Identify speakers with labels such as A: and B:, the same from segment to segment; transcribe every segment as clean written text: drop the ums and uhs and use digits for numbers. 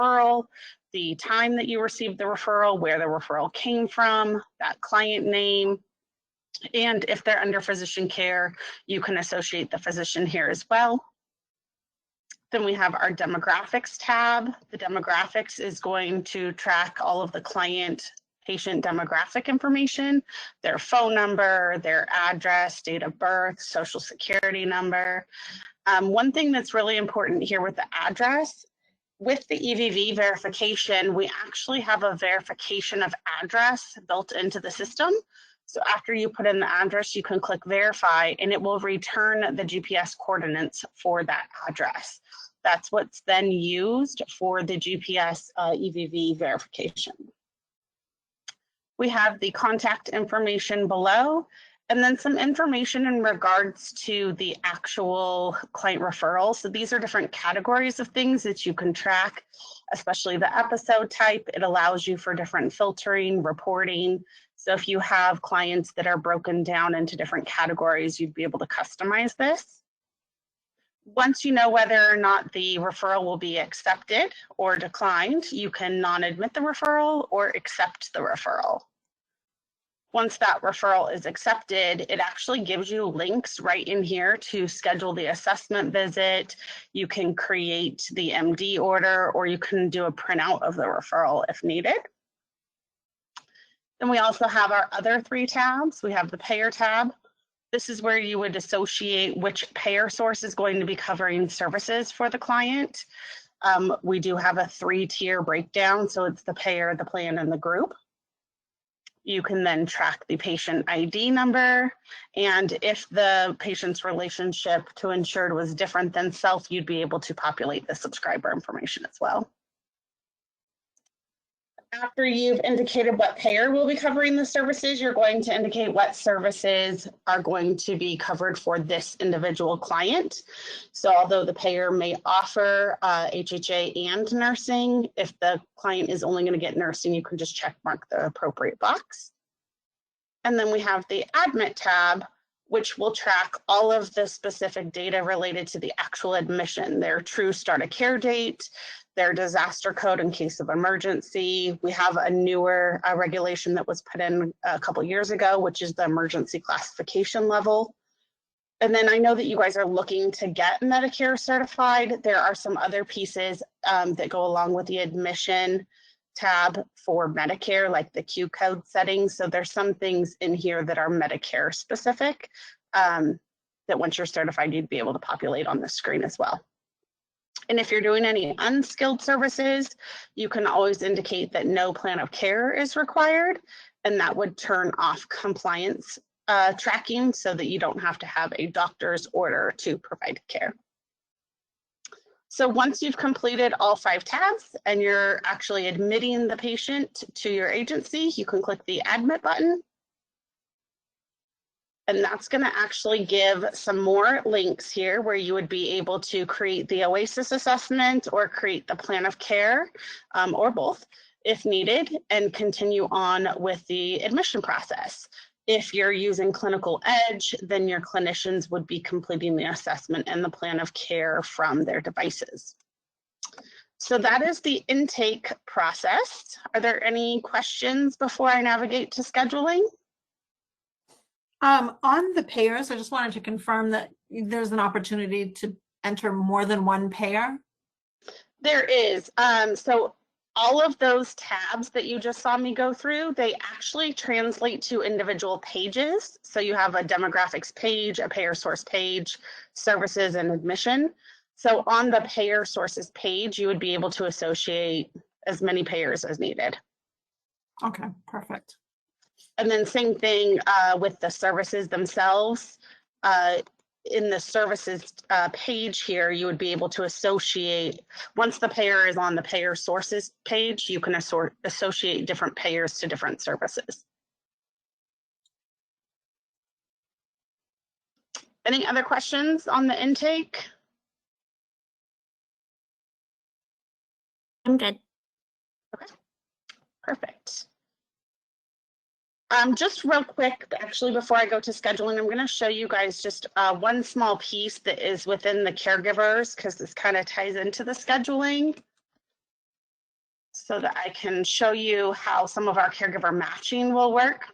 A: referral, the time that you received the referral, where the referral came from, that client name, and if they're under physician care, you can associate the physician here as well. Then we have our demographics tab. The demographics is going to track all of the client patient demographic information, their phone number, their address, date of birth, social security number. One thing that's really important here with the address, with the EVV verification, we actually have a verification of address built into the system. So after you put in the address, you can click verify and it will return the GPS coordinates for that address. That's what's then used for the GPS EVV verification. We have the contact information below, and then some information in regards to the actual client referral. So these are different categories of things that you can track, especially the episode type. It allows you for different filtering, reporting. So if you have clients that are broken down into different categories, you'd be able to customize this. Once you know whether or not the referral will be accepted or declined, you can non-admit the referral or accept the referral. Once that referral is accepted, it actually gives you links right in here to schedule the assessment visit. You can create the MD order, or you can do a printout of the referral if needed. Then we also have our other three tabs. We have the payer tab. This is where you would associate which payer source is going to be covering services for the client. We do have a 3-tier breakdown, so it's the payer, the plan, and the group. You can then track the patient ID number, and if the patient's relationship to insured was different than self, you'd be able to populate the subscriber information as well. After you've indicated what payer will be covering the services, you're going to indicate what services are going to be covered for this individual client. So although the payer may offer HHA and nursing, if the client is only going to get nursing, you can just check mark the appropriate box. And then we have the admit tab, which will track all of the specific data related to the actual admission, their true start of care date, their disaster code in case of emergency. We have a newer regulation that was put in a couple years ago, which is the emergency classification level. And then I know that you guys are looking to get Medicare certified. There are some other pieces that go along with the admission tab for Medicare, like the Q code settings. So there's some things in here that are Medicare specific that once you're certified, you'd be able to populate on the screen as well. And if you're doing any unskilled services, you can always indicate that no plan of care is required, and that would turn off compliance tracking so that you don't have to have a doctor's order to provide care. So once you've completed all 5 tabs and you're actually admitting the patient to your agency, you can click the admit button. And that's going to actually give some more links here where you would be able to create the OASIS assessment or create the plan of care, or both if needed, and continue on with the admission process. If you're using Clinical Edge, then your clinicians would be completing the assessment and the plan of care from their devices. So that is the intake process. Are there any questions before I navigate to scheduling?
B: On the payers, I just wanted to confirm that there's an opportunity to enter more than one payer.
A: There is. So all of those tabs that you just saw me go through, they actually translate to individual pages. So you have a demographics page, a payer source page, services, and admission. So on the payer sources page, you would be able to associate as many payers as needed.
B: Okay, perfect.
A: And then same thing with the services themselves. In the services page here, you would be able to associate, once the payer is on the payer sources page, you can associate different payers to different services. Any other questions on the intake?
C: I'm good.
A: Okay, perfect. Just real quick, actually, before I go to scheduling, I'm going to show you guys just one small piece that is within the caregivers, because this kind of ties into the scheduling. so that I can show you how some of our caregiver matching will work.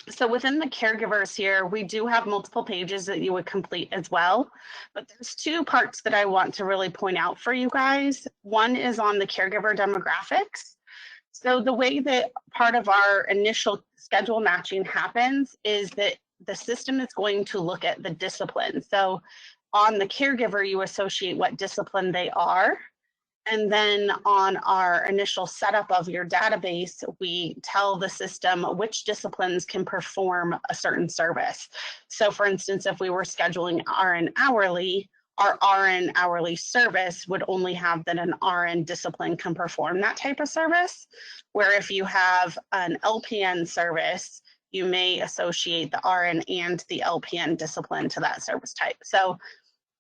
A: So within the caregivers here, we do have multiple pages that you would complete as well, but there's two parts that I want to really point out for you guys. One is on the caregiver demographics. So the way that part of our initial schedule matching happens is that the system is going to look at the discipline. So on the caregiver, you associate what discipline they are. And then on our initial setup of your database, we tell the system which disciplines can perform a certain service. So for instance, if we were scheduling RN hourly, our RN hourly service would only have that an RN discipline can perform that type of service. Where if you have an LPN service, you may associate the RN and the LPN discipline to that service type. So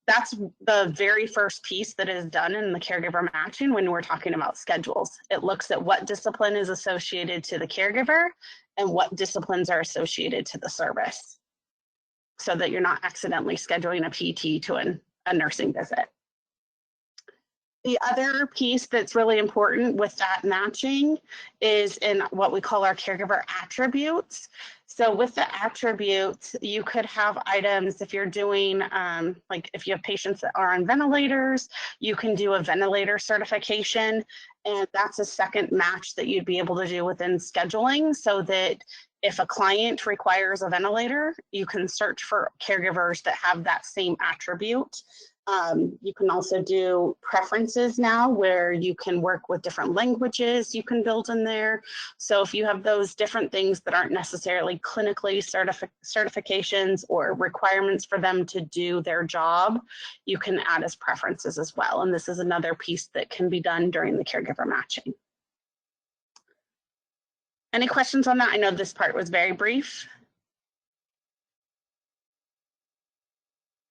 A: that's the very first piece that is done in the caregiver matching when we're talking about schedules. It looks at what discipline is associated to the caregiver and what disciplines are associated to the service, so that you're not accidentally scheduling a PT to a nursing visit. The other piece that's really important with that matching is in what we call our caregiver attributes. So with the attributes, you could have items if you're doing, like if you have patients that are on ventilators, you can do a ventilator certification, and that's a second match that you'd be able to do within scheduling, so that if a client requires a ventilator, you can search for caregivers that have that same attribute. You can also do preferences now where you can work with different languages you can build in there. So if you have those different things that aren't necessarily clinically certifications or requirements for them to do their job, you can add as preferences as well. And this is another piece that can be done during the caregiver matching. Any questions on that? I know this part was very brief.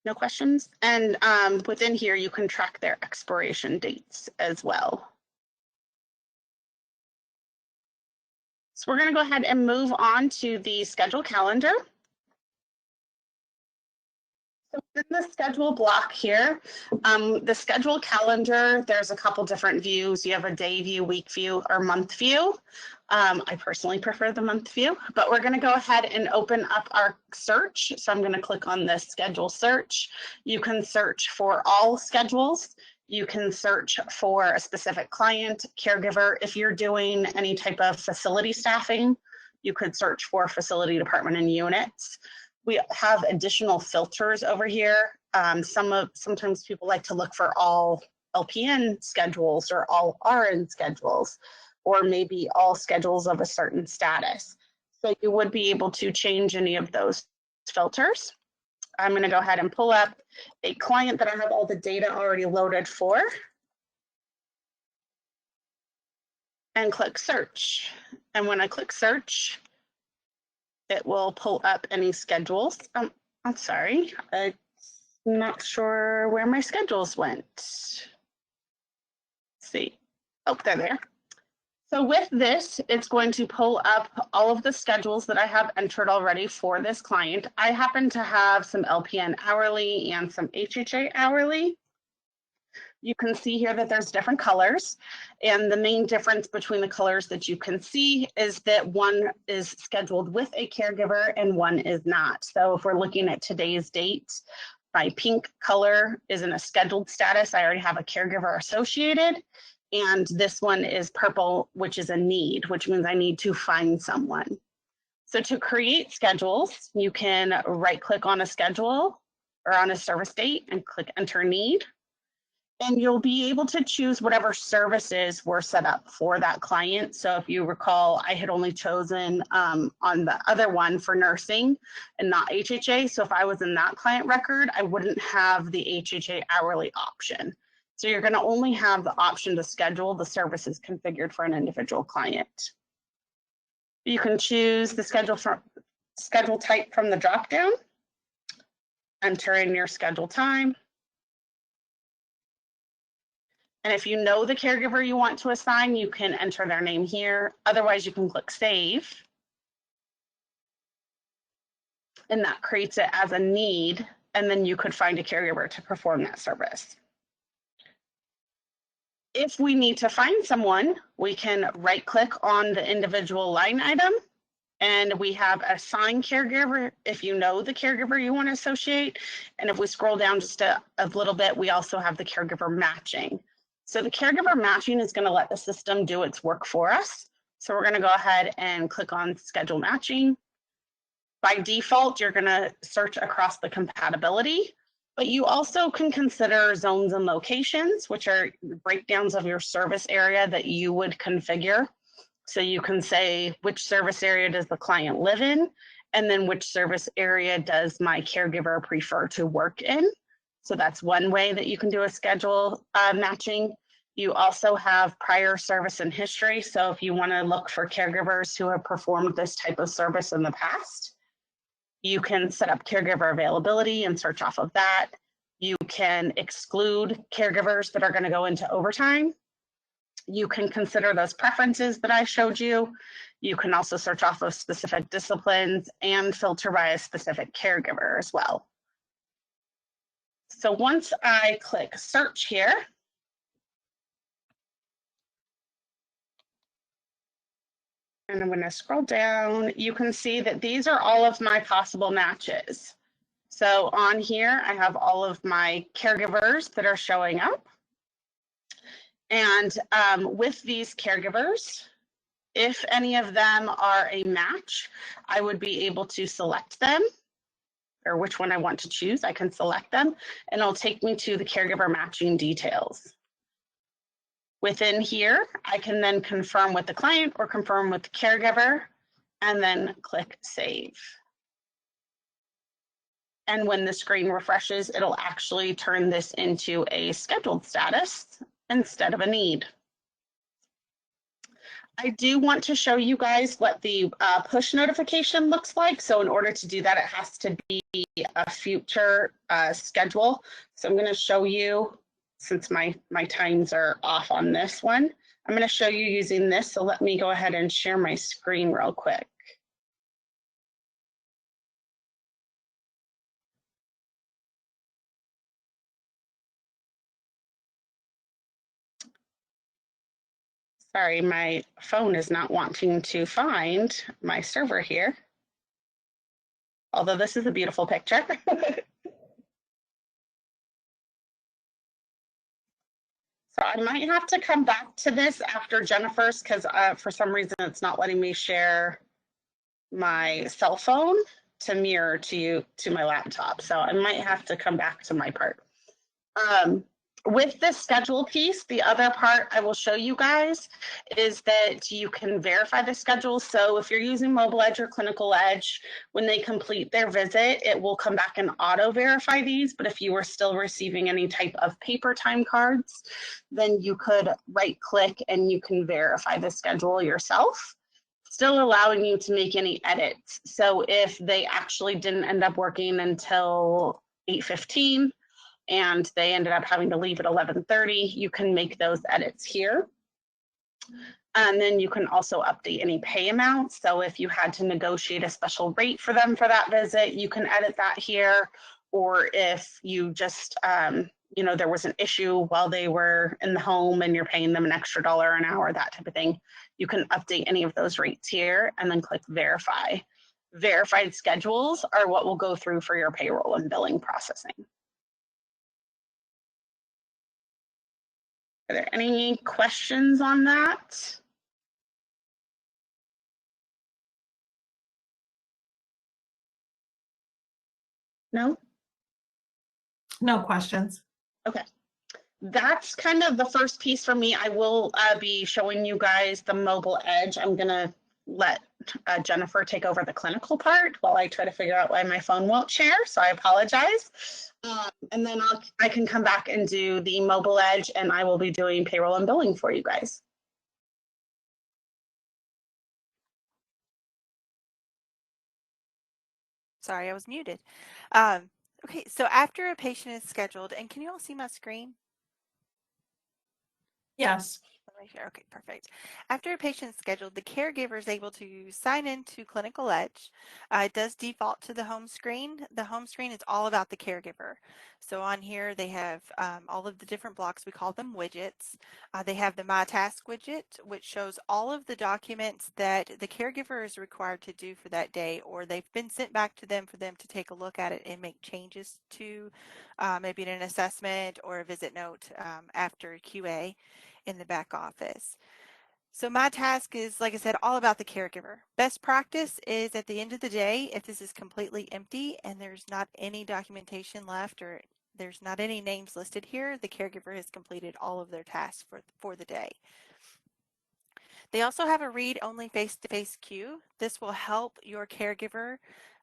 A: No questions? And within here, you can track their expiration dates as well. So we're going to go ahead and move on to the schedule calendar. So in the schedule block here, the schedule calendar, there's a couple different views. You have a day view, week view, or month view. I personally prefer the month view, but we're going to go ahead and open up our search. So I'm going to click on the schedule search. You can search for all schedules. You can search for a specific client, caregiver. If you're doing any type of facility staffing, you could search for facility, department, and units. We have additional filters over here. Sometimes people like to look for all LPN schedules or all RN schedules, or maybe all schedules of a certain status. So you would be able to change any of those filters. I'm going to go ahead and pull up a client that I have all the data already loaded for and click search. And when I click search, it will pull up any schedules. I'm sorry, I'm not sure where my schedules went. Let's see. Oh, they're there. So with this, it's going to pull up all of the schedules that I have entered already for this client. I happen to have some LPN hourly and some HHA hourly. You can see here that there's different colors, and the main difference between the colors that you can see is that one is scheduled with a caregiver and one is not. So if we're looking at today's date, my pink color is in a scheduled status. I already have a caregiver associated. And this one is purple, which is a need, which means I need to find someone. So to create schedules, you can right click on a schedule or on a service date and click enter need. And you'll be able to choose whatever services were set up for that client. So if you recall, I had only chosen on the other one for nursing and not HHA. So if I was in that client record, I wouldn't have the HHA hourly option. So you're going to only have the option to schedule the services configured for an individual client. You can choose the schedule type from the dropdown, enter in your schedule time. And if you know the caregiver you want to assign, you can enter their name here. Otherwise, you can click save. And that creates it as a need. And then you could find a caregiver to perform that service. If we need to find someone, we can right click on the individual line item and we have assign caregiver if you know the caregiver you want to associate. And if we scroll down just a little bit, we also have the caregiver matching. So the caregiver matching is going to let the system do its work for us. So we're going to go ahead and click on schedule matching. By default, you're going to search across the compatibility, but you also can consider zones and locations, which are breakdowns of your service area that you would configure. So you can say which service area does the client live in, and then which service area does my caregiver prefer to work in. So that's one way that you can do a schedule matching. You also have prior service and history. So if you want to look for caregivers who have performed this type of service in the past, you can set up caregiver availability and search off of that. You can exclude caregivers that are going to go into overtime. You can consider those preferences that I showed you. You can also search off of specific disciplines and filter by a specific caregiver as well. So once I click search here, and I'm going to scroll down, you can see that these are all of my possible matches. So on here, I have all of my caregivers that are showing up. And with these caregivers, if any of them are a match, I would be able to select them, or which one I want to choose. I can select them, and it'll take me to the caregiver matching details. Within here, I can then confirm with the client or confirm with the caregiver, and then click save. And when the screen refreshes, it'll actually turn this into a scheduled status instead of a need. I do want to show you guys what the push notification looks like. So in order to do that, it has to be a future schedule. So I'm going to show you, since my times are off on this one, I'm going to show you using this. So let me go ahead and share my screen real quick. Sorry, my phone is not wanting to find my server here. Although this is a beautiful picture. So I might have to come back to this after Jennifer's because for some reason it's not letting me share my cell phone to mirror to my laptop. So I might have to come back to my part. With this schedule piece, the other part I will show you guys is that you can verify the schedule. So if you're using Mobile Edge or Clinical Edge, when they complete their visit, it will come back and auto verify these. But if you are still receiving any type of paper time cards, then you could right click and you can verify the schedule yourself, still allowing you to make any edits. So if they actually didn't end up working until 8:15, and they ended up having to leave at 11:30, you can make those edits here. And then you can also update any pay amounts. So if you had to negotiate a special rate for them for that visit, you can edit that here. Or if you just, there was an issue while they were in the home and you're paying them an extra $1 an hour, that type of thing, you can update any of those rates here and then click verify. Verified schedules are what will go through for your payroll and billing processing. Are there any questions on that? No?
B: No questions.
A: Okay. That's kind of the first piece for me. I will be showing you guys the Mobile Edge. I'm going to let Jennifer take over the clinical part while I try to figure out why my phone won't share, so I apologize. And then I can come back and do the Mobile Edge, and I will be doing payroll and billing for you guys.
C: Sorry, I was muted. Okay, so after a patient is scheduled, and can you all see my screen?
B: Yes.
C: Right here. Okay, perfect. After a patient is scheduled, the caregiver is able to sign into Clinical Edge. It does default to the home screen. The home screen is all about the caregiver. So on here, they have all of the different blocks. We call them widgets. They have the My Task widget, which shows all of the documents that the caregiver is required to do for that day, or they've been sent back to them for them to take a look at it and make changes to, maybe an assessment or a visit note after QA in the back office. So my task is, like I said, all about the caregiver. Best practice is at the end of the day, if this is completely empty and there's not any documentation left or there's not any names listed here, the caregiver has completed all of their tasks for the day. They also have a read-only face-to-face queue. This will help your caregiver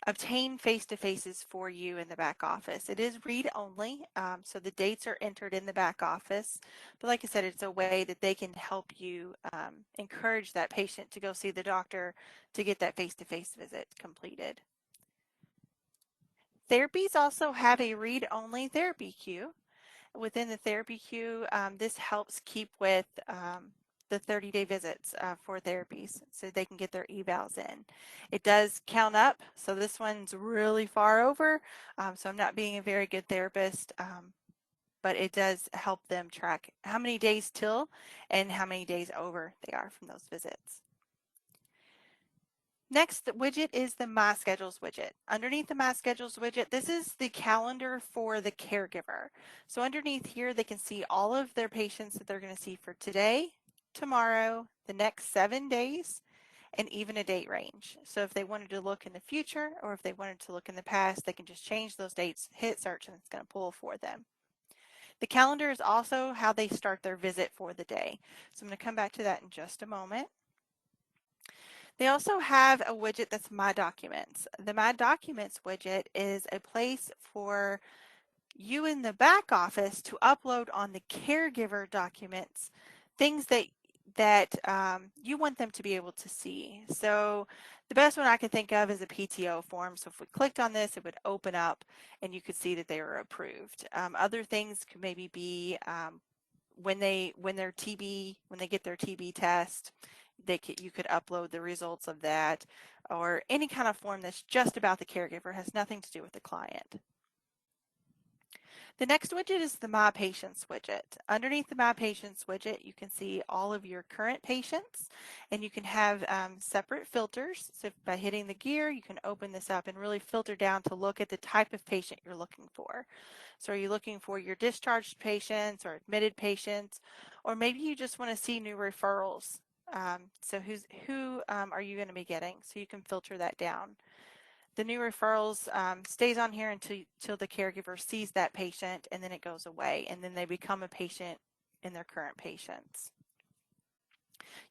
C: obtain face-to-faces for you in the back office. It is read-only, so the dates are entered in the back office. But like I said, it's a way that they can help you encourage that patient to go see the doctor to get that face-to-face visit completed. Therapies also have a read-only therapy queue. Within the therapy queue, this helps keep with the 30-day visits for therapies so they can get their evals in. It does count up, so this one's really far over, so I'm not being a very good therapist, but it does help them track how many days till and how many days over they are from those visits. Next widget is the My Schedules widget. Underneath the My Schedules widget, this is the calendar for the caregiver. So underneath here, they can see all of their patients that they're going to see for today, tomorrow, the next 7 days, and even a date range. So if they wanted to look in the future or if they wanted to look in the past, they can just change those dates, hit search, and it's going to pull for them. The calendar is also how they start their visit for the day. So I'm going to come back to that in just a moment. They also have a widget that's My Documents. The My Documents widget is a place for you in the back office to upload on the caregiver documents things that you want them to be able to see. So the best one I can think of is a PTO form. So if we clicked on this, it would open up and you could see that they were approved. Other things could maybe be when they get their TB test, you could upload the results of that, or any kind of form that's just about the caregiver, has nothing to do with the client. The next widget is the My Patients widget. Underneath the My Patients widget, you can see all of your current patients, and you can have separate filters. So by hitting the gear, you can open this up and really filter down to look at the type of patient you're looking for. So are you looking for your discharged patients or admitted patients, or maybe you just want to see new referrals? So who are you going to be getting? So you can filter that down. The new referrals stays on here until the caregiver sees that patient, and then it goes away, and then they become a patient in their current patients.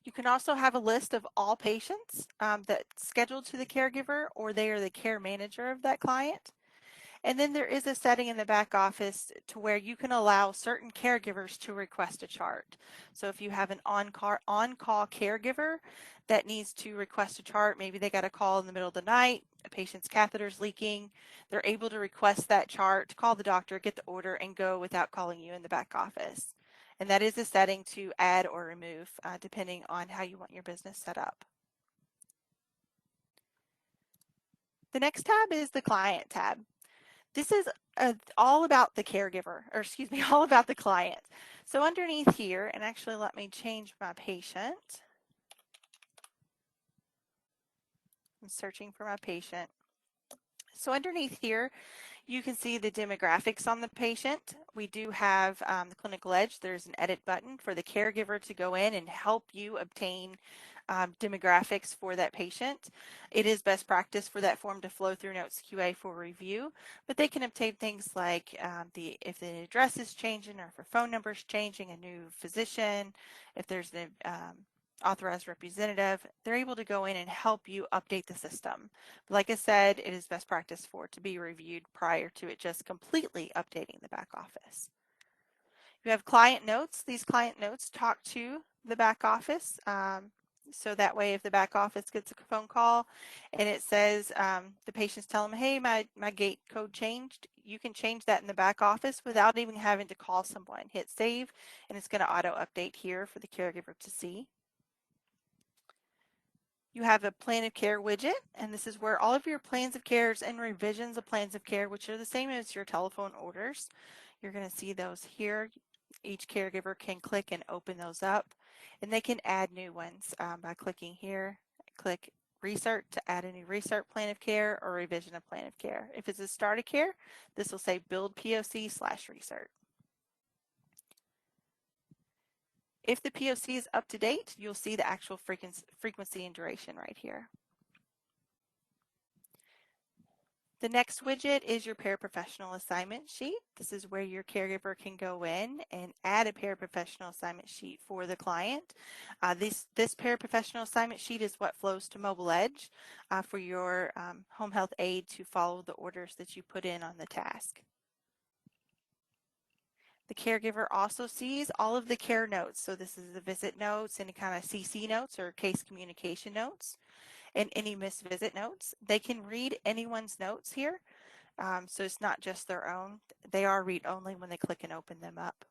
C: You can also have a list of all patients that's scheduled to the caregiver, or they are the care manager of that client. And then there is a setting in the back office to where you can allow certain caregivers to request a chart. So if you have an on-call caregiver that needs to request a chart, maybe they got a call in the middle of the night, a patient's catheter's leaking, they're able to request that chart, call the doctor, get the order, and go without calling you in the back office. And that is a setting to add or remove depending on how you want your business set up. The next tab is the Client tab. This is all about the caregiver, or excuse me, all about the client. So underneath here, and actually let me change my patient. I'm searching for my patient. So underneath here, you can see the demographics on the patient. We do have the Clinical Edge. There's an edit button for the caregiver to go in and help you obtain demographics for that patient. It is best practice for that form to flow through Notes QA for review, but they can obtain things like if the address is changing, or if a phone number is changing, a new physician, if there's an authorized representative, they're able to go in and help you update the system. But like I said, it is best practice for it to be reviewed prior to it just completely updating the back office. You have client notes. These client notes talk to the back office. So that way, if the back office gets a phone call and it says the patient's telling them, hey, my gate code changed, you can change that in the back office without even having to call someone. Hit save, and it's going to auto update here for the caregiver to see. You have a plan of care widget, and this is where all of your plans of cares and revisions of plans of care, which are the same as your telephone orders. You're going to see those here. Each caregiver can click and open those up, and they can add new ones by clicking here. Click Resert to add a new Resert plan of care or revision of plan of care. If it's a start of care, this will say Build POC/Resert. If the POC is up to date, you'll see the actual frequency and duration right here. The next widget is your paraprofessional assignment sheet. This is where your caregiver can go in and add a paraprofessional assignment sheet for the client. This paraprofessional assignment sheet is what flows to Mobile Edge for your home health aide to follow the orders that you put in on the task. The caregiver also sees all of the care notes. So this is the visit notes, any kind of CC notes or case communication notes, and any missed visit notes. They can read anyone's notes here. So it's not just their own. They are read-only when they click and open them up.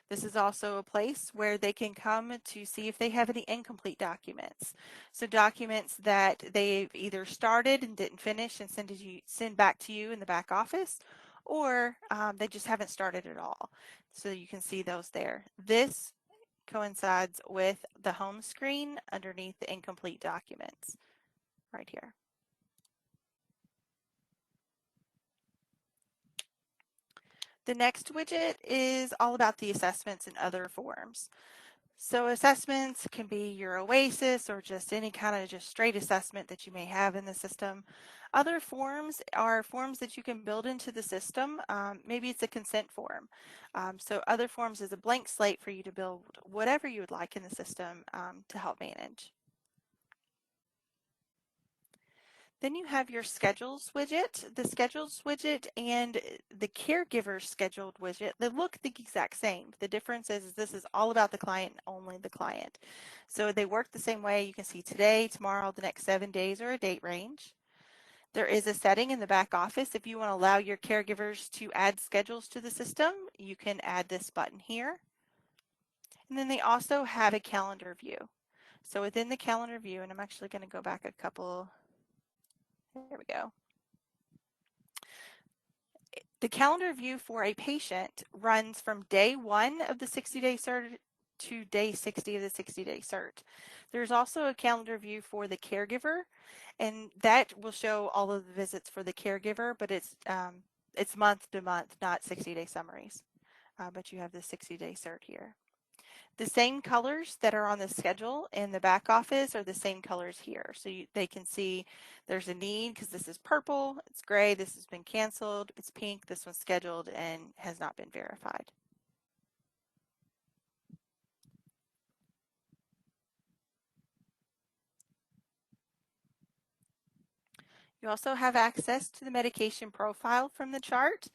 C: This is also a place where they can come to see if they have any incomplete documents. So documents that they've either started and didn't finish and send back to you in the back office, or they just haven't started at all. So you can see those there. This coincides with the home screen underneath the incomplete documents right here. The next widget is all about the assessments and other forms. So assessments can be your OASIS or just any kind of just straight assessment that you may have in the system. Other forms are forms that you can build into the system. Maybe it's a consent form. So other forms is a blank slate for you to build whatever you would like in the system to help manage. Then you have your schedules widget. The schedules widget and the caregiver scheduled widget, they look the exact same. The difference is this is all about the client and only the client. So they work the same way. You can see today, tomorrow, the next 7 days, or a date range. There is a setting in the back office. If you want to allow your caregivers to add schedules to the system, you can add this button here. And then they also have a calendar view. So within the calendar view, and I'm actually going to go back a couple. There we go. The calendar view for a patient runs from day 1 of the 60-day cert to day 60 of the 60-day cert. There's also a calendar view for the caregiver, and that will show all of the visits for the caregiver, but it's month to month, not 60-day summaries. But you have the 60-day cert here. The same colors that are on the schedule in the back office are the same colors here. So they can see there's a need because this is purple, it's gray, this has been canceled, it's pink, this one's scheduled and has not been verified. You also have access to the medication profile from the chart.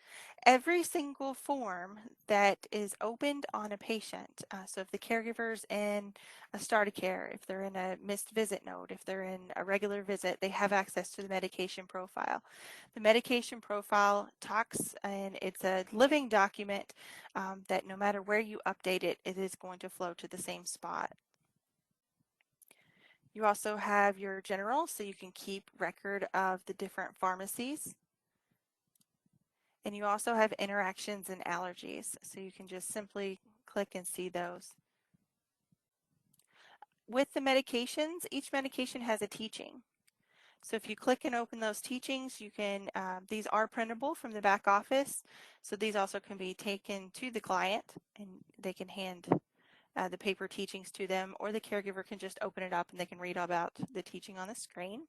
C: Every single form that is opened on a patient, so if the caregiver's in a start of care, if they're in a missed visit note, if they're in a regular visit, they have access to the medication profile. The medication profile talks, and it's a living document that no matter where you update it, it is going to flow to the same spot. You also have your general, so you can keep record of the different pharmacies. And you also have interactions and allergies, so you can just simply click and see those. With the medications, each medication has a teaching. So if you click and open those teachings, you can, these are printable from the back office, so these also can be taken to the client and they can hand the paper teachings to them, or the caregiver can just open it up and they can read all about the teaching on the screen.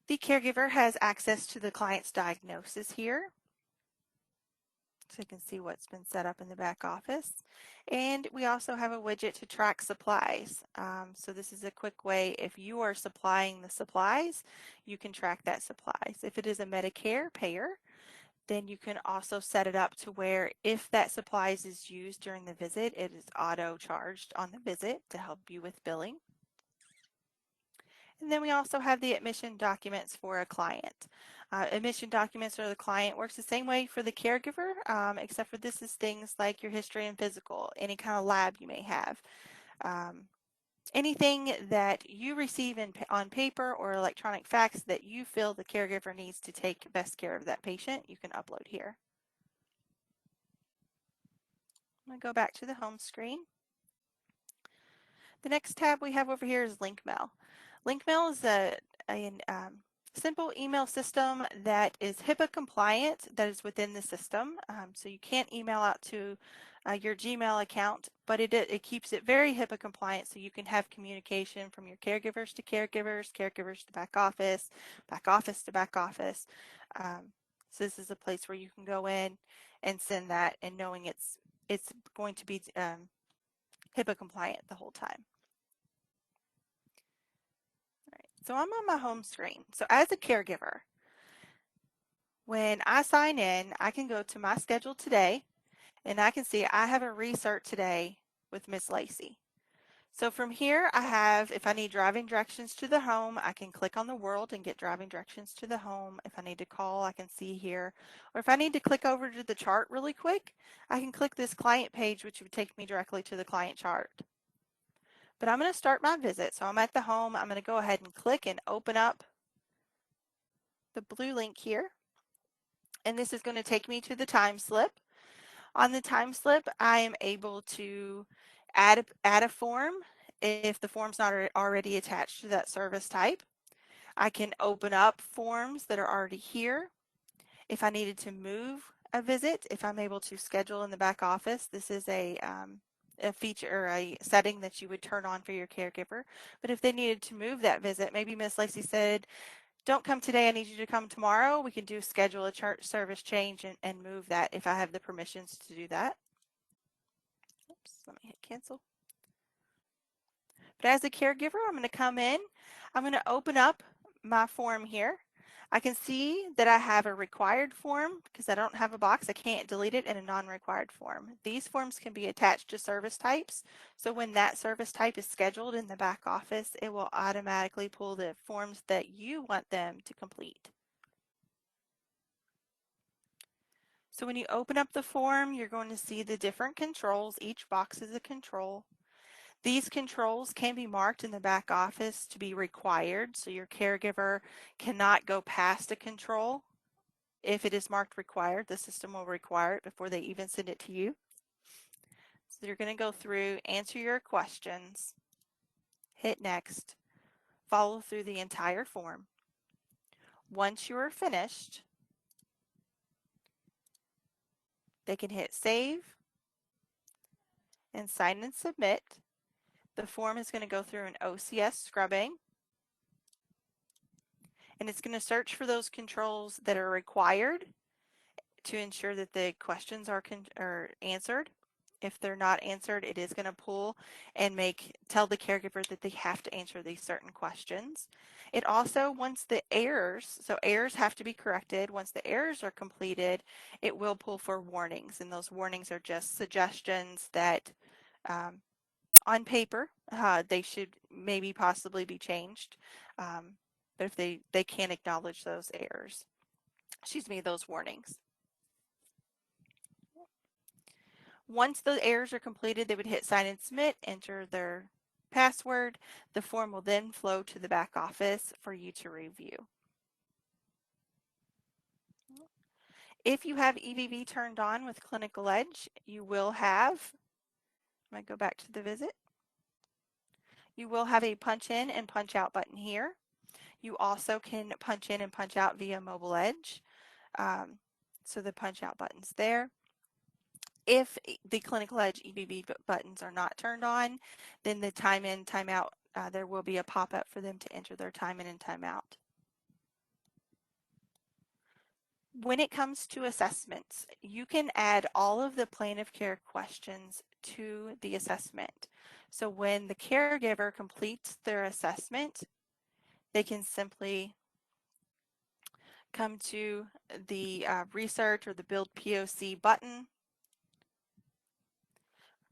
C: The caregiver has access to the client's diagnosis here, so you can see what's been set up in the back office. And we also have a widget to track supplies. So this is a quick way, if you are supplying the supplies, you can track that supplies. If it is a Medicare payer, then you can also set it up to where if that supplies is used during the visit, it is auto charged on the visit to help you with billing. And then we also have the admission documents for a client. Admission documents for the client works the same way for the caregiver, except for this is things like your history and physical, any kind of lab you may have. Anything that you receive on paper or electronic fax that you feel the caregiver needs to take best care of that patient, you can upload here. I'm going to go back to the home screen. The next tab we have over here is Link Mail. Link Mail is a simple email system that is HIPAA compliant, that is within the system. So you can't email out to your Gmail account, but it keeps it very HIPAA compliant, so you can have communication from your caregivers to caregivers, caregivers to back office to back office. So this is a place where you can go in and send that, and knowing it's going to be HIPAA compliant the whole time. All right, so I'm on my home screen. So as a caregiver, when I sign in, I can go to my schedule today, and I can see I have a recert today with Miss Lacey. So from here, I have, if I need driving directions to the home, I can click on the world and get driving directions to the home. If I need to call, I can see here. Or if I need to click over to the chart really quick, I can click this client page, which would take me directly to the client chart. But I'm going to start my visit. So I'm at the home. I'm going to go ahead and click and open up the blue link here. And this is going to take me to the time slip. On the time slip, I am able to add a form if the form's not already attached to that service type. I can open up forms that are already here. If I needed to move a visit, if I'm able to schedule in the back office, this is a feature or a setting that you would turn on for your caregiver. But if they needed to move that visit, maybe Miss Lacey said, don't come today, I need you to come tomorrow, we can do schedule a service change and move that if I have the permissions to do that. Oops, let me hit cancel. But as a caregiver, I'm going to come in, I'm going to open up my form here. I can see that I have a required form because I don't have a box. I can't delete it, in a non-required form. These forms can be attached to service types. So when that service type is scheduled in the back office, it will automatically pull the forms that you want them to complete. So when you open up the form, you're going to see the different controls. Each box is a control. These controls can be marked in the back office to be required, so your caregiver cannot go past a control. If it is marked required, the system will require it before they even send it to you. So you're going to go through, answer your questions, hit next, follow through the entire form. Once you are finished, they can hit save and sign and submit. The form is going to go through an OCS scrubbing, and it's going to search for those controls that are required to ensure that the questions are answered. If they're not answered, it is going to pull and tell the caregiver that they have to answer these certain questions. It also, once the errors, so errors have to be corrected, once the errors are completed, it will pull for warnings, and those warnings are just suggestions that on paper, they should maybe possibly be changed, but if they can't acknowledge those errors, those warnings. Once those errors are completed, they would hit sign and submit, enter their password. The form will then flow to the back office for you to review. If you have EVV turned on with Clinical Edge, you will have, I might go back to the visit. You will have a punch in and punch out button here. You also can punch in and punch out via Mobile Edge. So the punch out button's there. If the Clinical Edge EVV buttons are not turned on, then the time in, time out, there will be a pop-up for them to enter their time in and time out. When it comes to assessments, you can add all of the plan of care questions to the assessment. So when the caregiver completes their assessment, they can simply come to the research or the build POC button.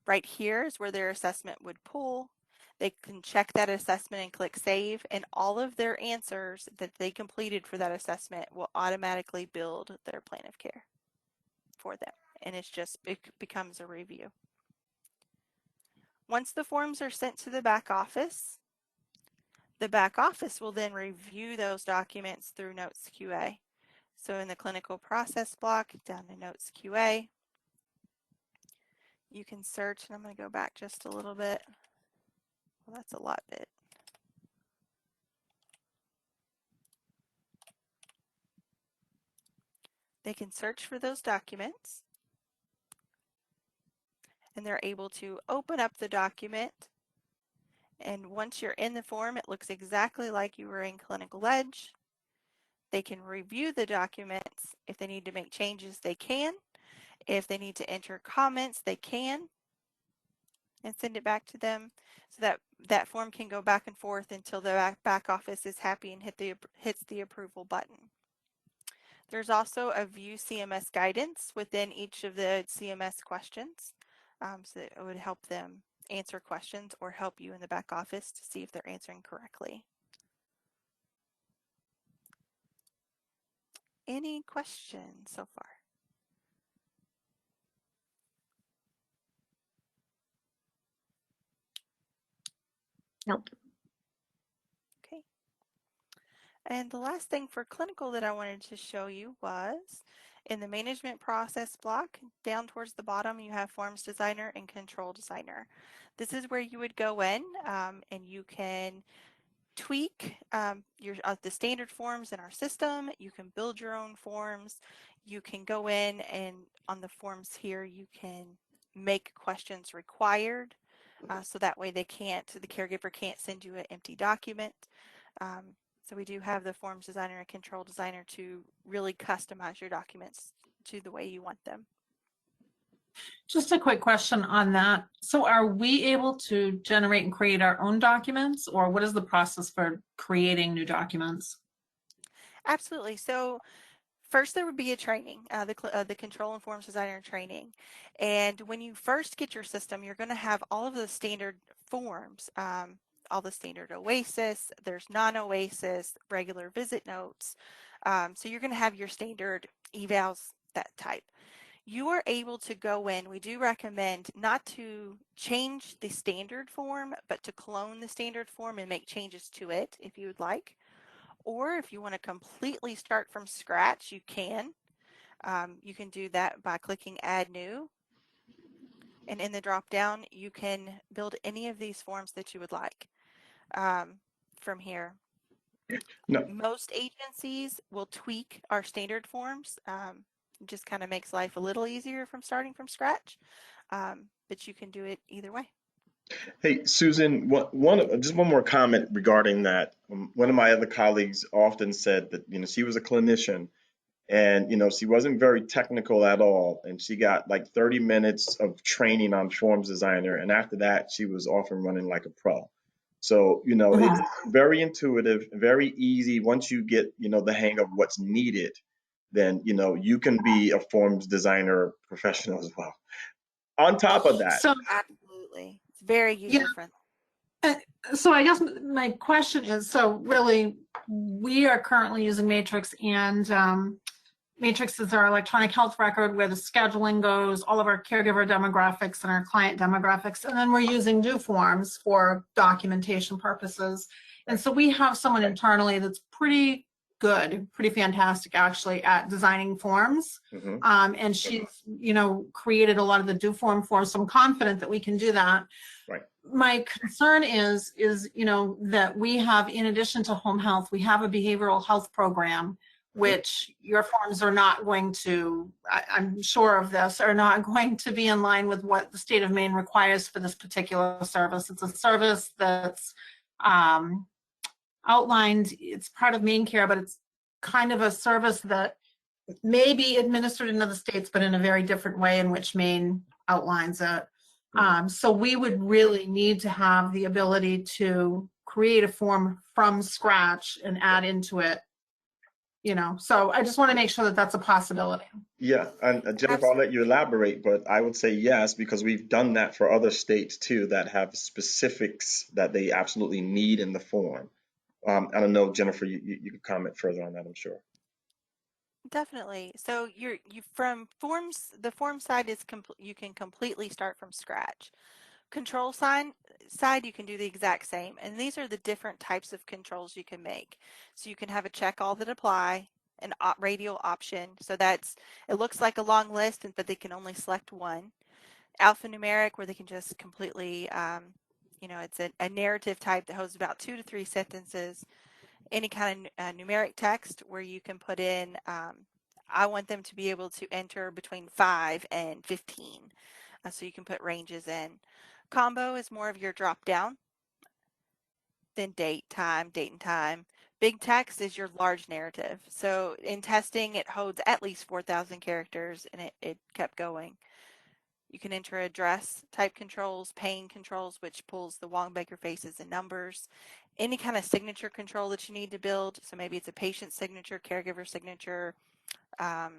C: Right here is where their assessment would pull. They can check that assessment and click save, and all of their answers that they completed for that assessment will automatically build their plan of care for them. And it becomes a review. Once the forms are sent to the back office will then review those documents through Notes QA. So in the clinical process block, down to Notes QA, you can search, and I'm going to go back just a little bit. Well, that's a lot bit. They can search for those documents, and they're able to open up the document. And once you're in the form, it looks exactly like you were in Clinical Edge. They can review the documents. If they need to make changes, they can. If they need to enter comments, they can, and send it back to them. So that form can go back and forth until the back office is happy and hits the approval button. There's also a view CMS guidance within each of the CMS questions. So it would help them answer questions or help you in the back office to see if they're answering correctly. Any questions so far?
B: Nope.
C: Okay. And the last thing for clinical that I wanted to show you was in the management process block, down towards the bottom, you have Forms Designer and Control Designer. This is where you would go in and you can tweak the standard forms in our system. You can build your own forms. You can go in and on the forms here, you can make questions required. So that way the caregiver can't send you an empty document. So we do have the Forms Designer and Control Designer to really customize your documents to the way you want them.
B: Just a quick question on that. So are we able to generate and create our own documents, or what is the process for creating new documents?
C: Absolutely. So first there would be a training, the Control and Forms Designer training. And when you first get your system, you're going to have all of the standard forms, all the standard OASIS, there's non-OASIS, regular visit notes. So you're going to have your standard evals, that type. You are able to go in, we do recommend not to change the standard form, but to clone the standard form and make changes to it if you would like. Or if you want to completely start from scratch, you can. You can do that by clicking Add New. And in the drop down, you can build any of these forms that you would like from here.
D: No.
C: Most agencies will tweak our standard forms. It just kind of makes life a little easier from starting from scratch, but you can do it either way.
D: Hey, Susan, just one more comment regarding that. One of my other colleagues often said that, she was a clinician and, she wasn't very technical at all. And she got like 30 minutes of training on Forms Designer. And after that, she was off and running like a pro. So, it's very intuitive, very easy. Once you get, the hang of what's needed, then, you can be a Forms Designer professional as well. On top of that.
B: So
C: absolutely, it's very user-friendly.
B: So I guess my question is, so really, we are currently using Matrix, and Matrix is our electronic health record where the scheduling goes, all of our caregiver demographics and our client demographics, and then we're using Do Forms for documentation purposes. And so we have someone internally that's pretty good, pretty fantastic actually at designing forms. And she's, created a lot of the Do forms, so I'm confident that we can do that.
D: Right.
B: My concern is, that we have, in addition to home health, we have a behavioral health program, which your forms are not going to, I'm sure of this, are not going to be in line with what the state of Maine requires for this particular service. It's a service that's outlined, it's part of Maine Care, but it's kind of a service that may be administered in other states, but in a very different way in which Maine outlines it. So we would really need to have the ability to create a form from scratch and add into it, so I just want to make sure that that's a possibility.
D: Yeah, and Jennifer, I'll let you elaborate, but I would say yes, because we've done that for other states too that have specifics that they absolutely need in the form. I don't know, Jennifer, you can comment further on that, I'm sure.
C: Definitely. So you from forms, the form side is you can completely start from scratch. Control side, you can do the exact same. And these are the different types of controls you can make. So you can have a check all that apply, an radial option. So it looks like a long list, but they can only select one. Alphanumeric, where they can just completely, it's a narrative type that holds about 2 to 3 sentences. Any kind of numeric text where you can put in, I want them to be able to enter between 5 and 15. So you can put ranges in. Combo is more of your drop down. Then date and time. Big text is your large narrative. So in testing, it holds at least 4,000 characters, and it kept going. You can enter address type controls, pane controls, which pulls the Wong-Baker faces and numbers. Any kind of signature control that you need to build. So maybe it's a patient signature, caregiver signature, a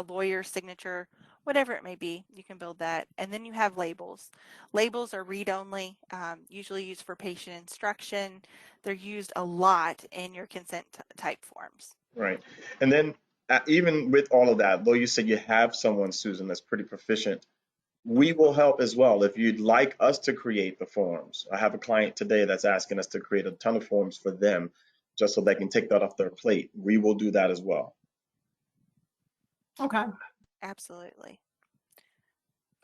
C: lawyer's signature, whatever it may be, you can build that. And then you have labels. Labels are read-only, usually used for patient instruction. They're used a lot in your consent type forms.
D: Right. And then even with all of that, though you said you have someone, Susan, that's pretty proficient, we will help as well if you'd like us to create the forms. I have a client today that's asking us to create a ton of forms for them just so they can take that off their plate. We will do that as well.
B: Okay.
C: Absolutely.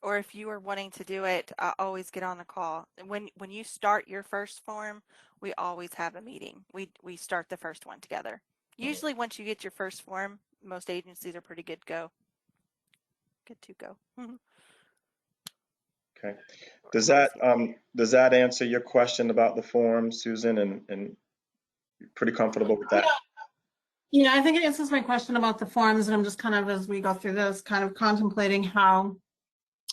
C: Or if you are wanting to do it, always get on a call. When you start your first form, we always have a meeting. We start the first one together. Usually once you get your first form, most agencies are pretty good to go.
D: Okay. Does that answer your question about the form, Susan, and you're pretty comfortable with that?
B: Yeah, I think it answers my question about the forms, and I'm just kind of, as we go through this, kind of contemplating how,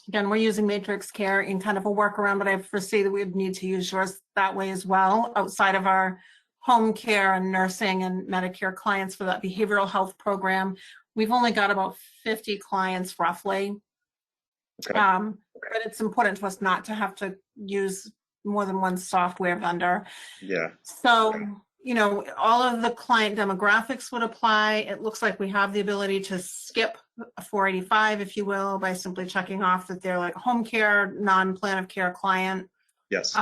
B: again, we're using Matrix Care in kind of a workaround, but I foresee that we would need to use yours that way as well, outside of our home care and nursing and Medicare clients for that behavioral health program. We've only got about 50 clients roughly.
D: Okay.
B: But it's important to us not to have to use more than one software vendor.
D: Yeah.
B: So, all of the client demographics would apply. It looks like we have the ability to skip a 485, if you will, by simply checking off that they're like a home care, non-plan of care client.
D: Yes.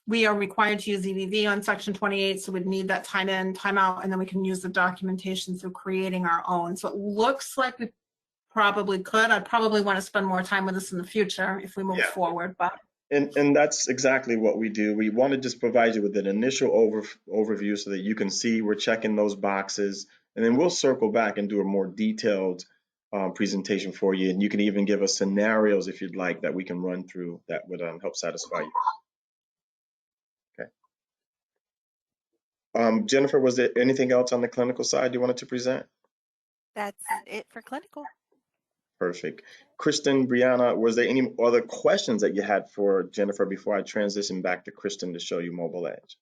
B: We are required to use EVV on Section 28, so we'd need that time in, time out, and then we can use the documentation through creating our own. So it looks like we probably could. I'd probably want to spend more time with this in the future if we move forward. But
D: and that's exactly what we do. We want to just provide you with an initial overview so that you can see we're checking those boxes, and then we'll circle back and do a more detailed presentation for you. And you can even give us scenarios if you'd like that we can run through that would help satisfy you. Okay. Jennifer, was there anything else on the clinical side you wanted to present?
C: That's it for clinical.
D: Perfect. Kristen, Brianna, was there any other questions that you had for Jennifer before I transition back to Kristen to show you Mobile Edge?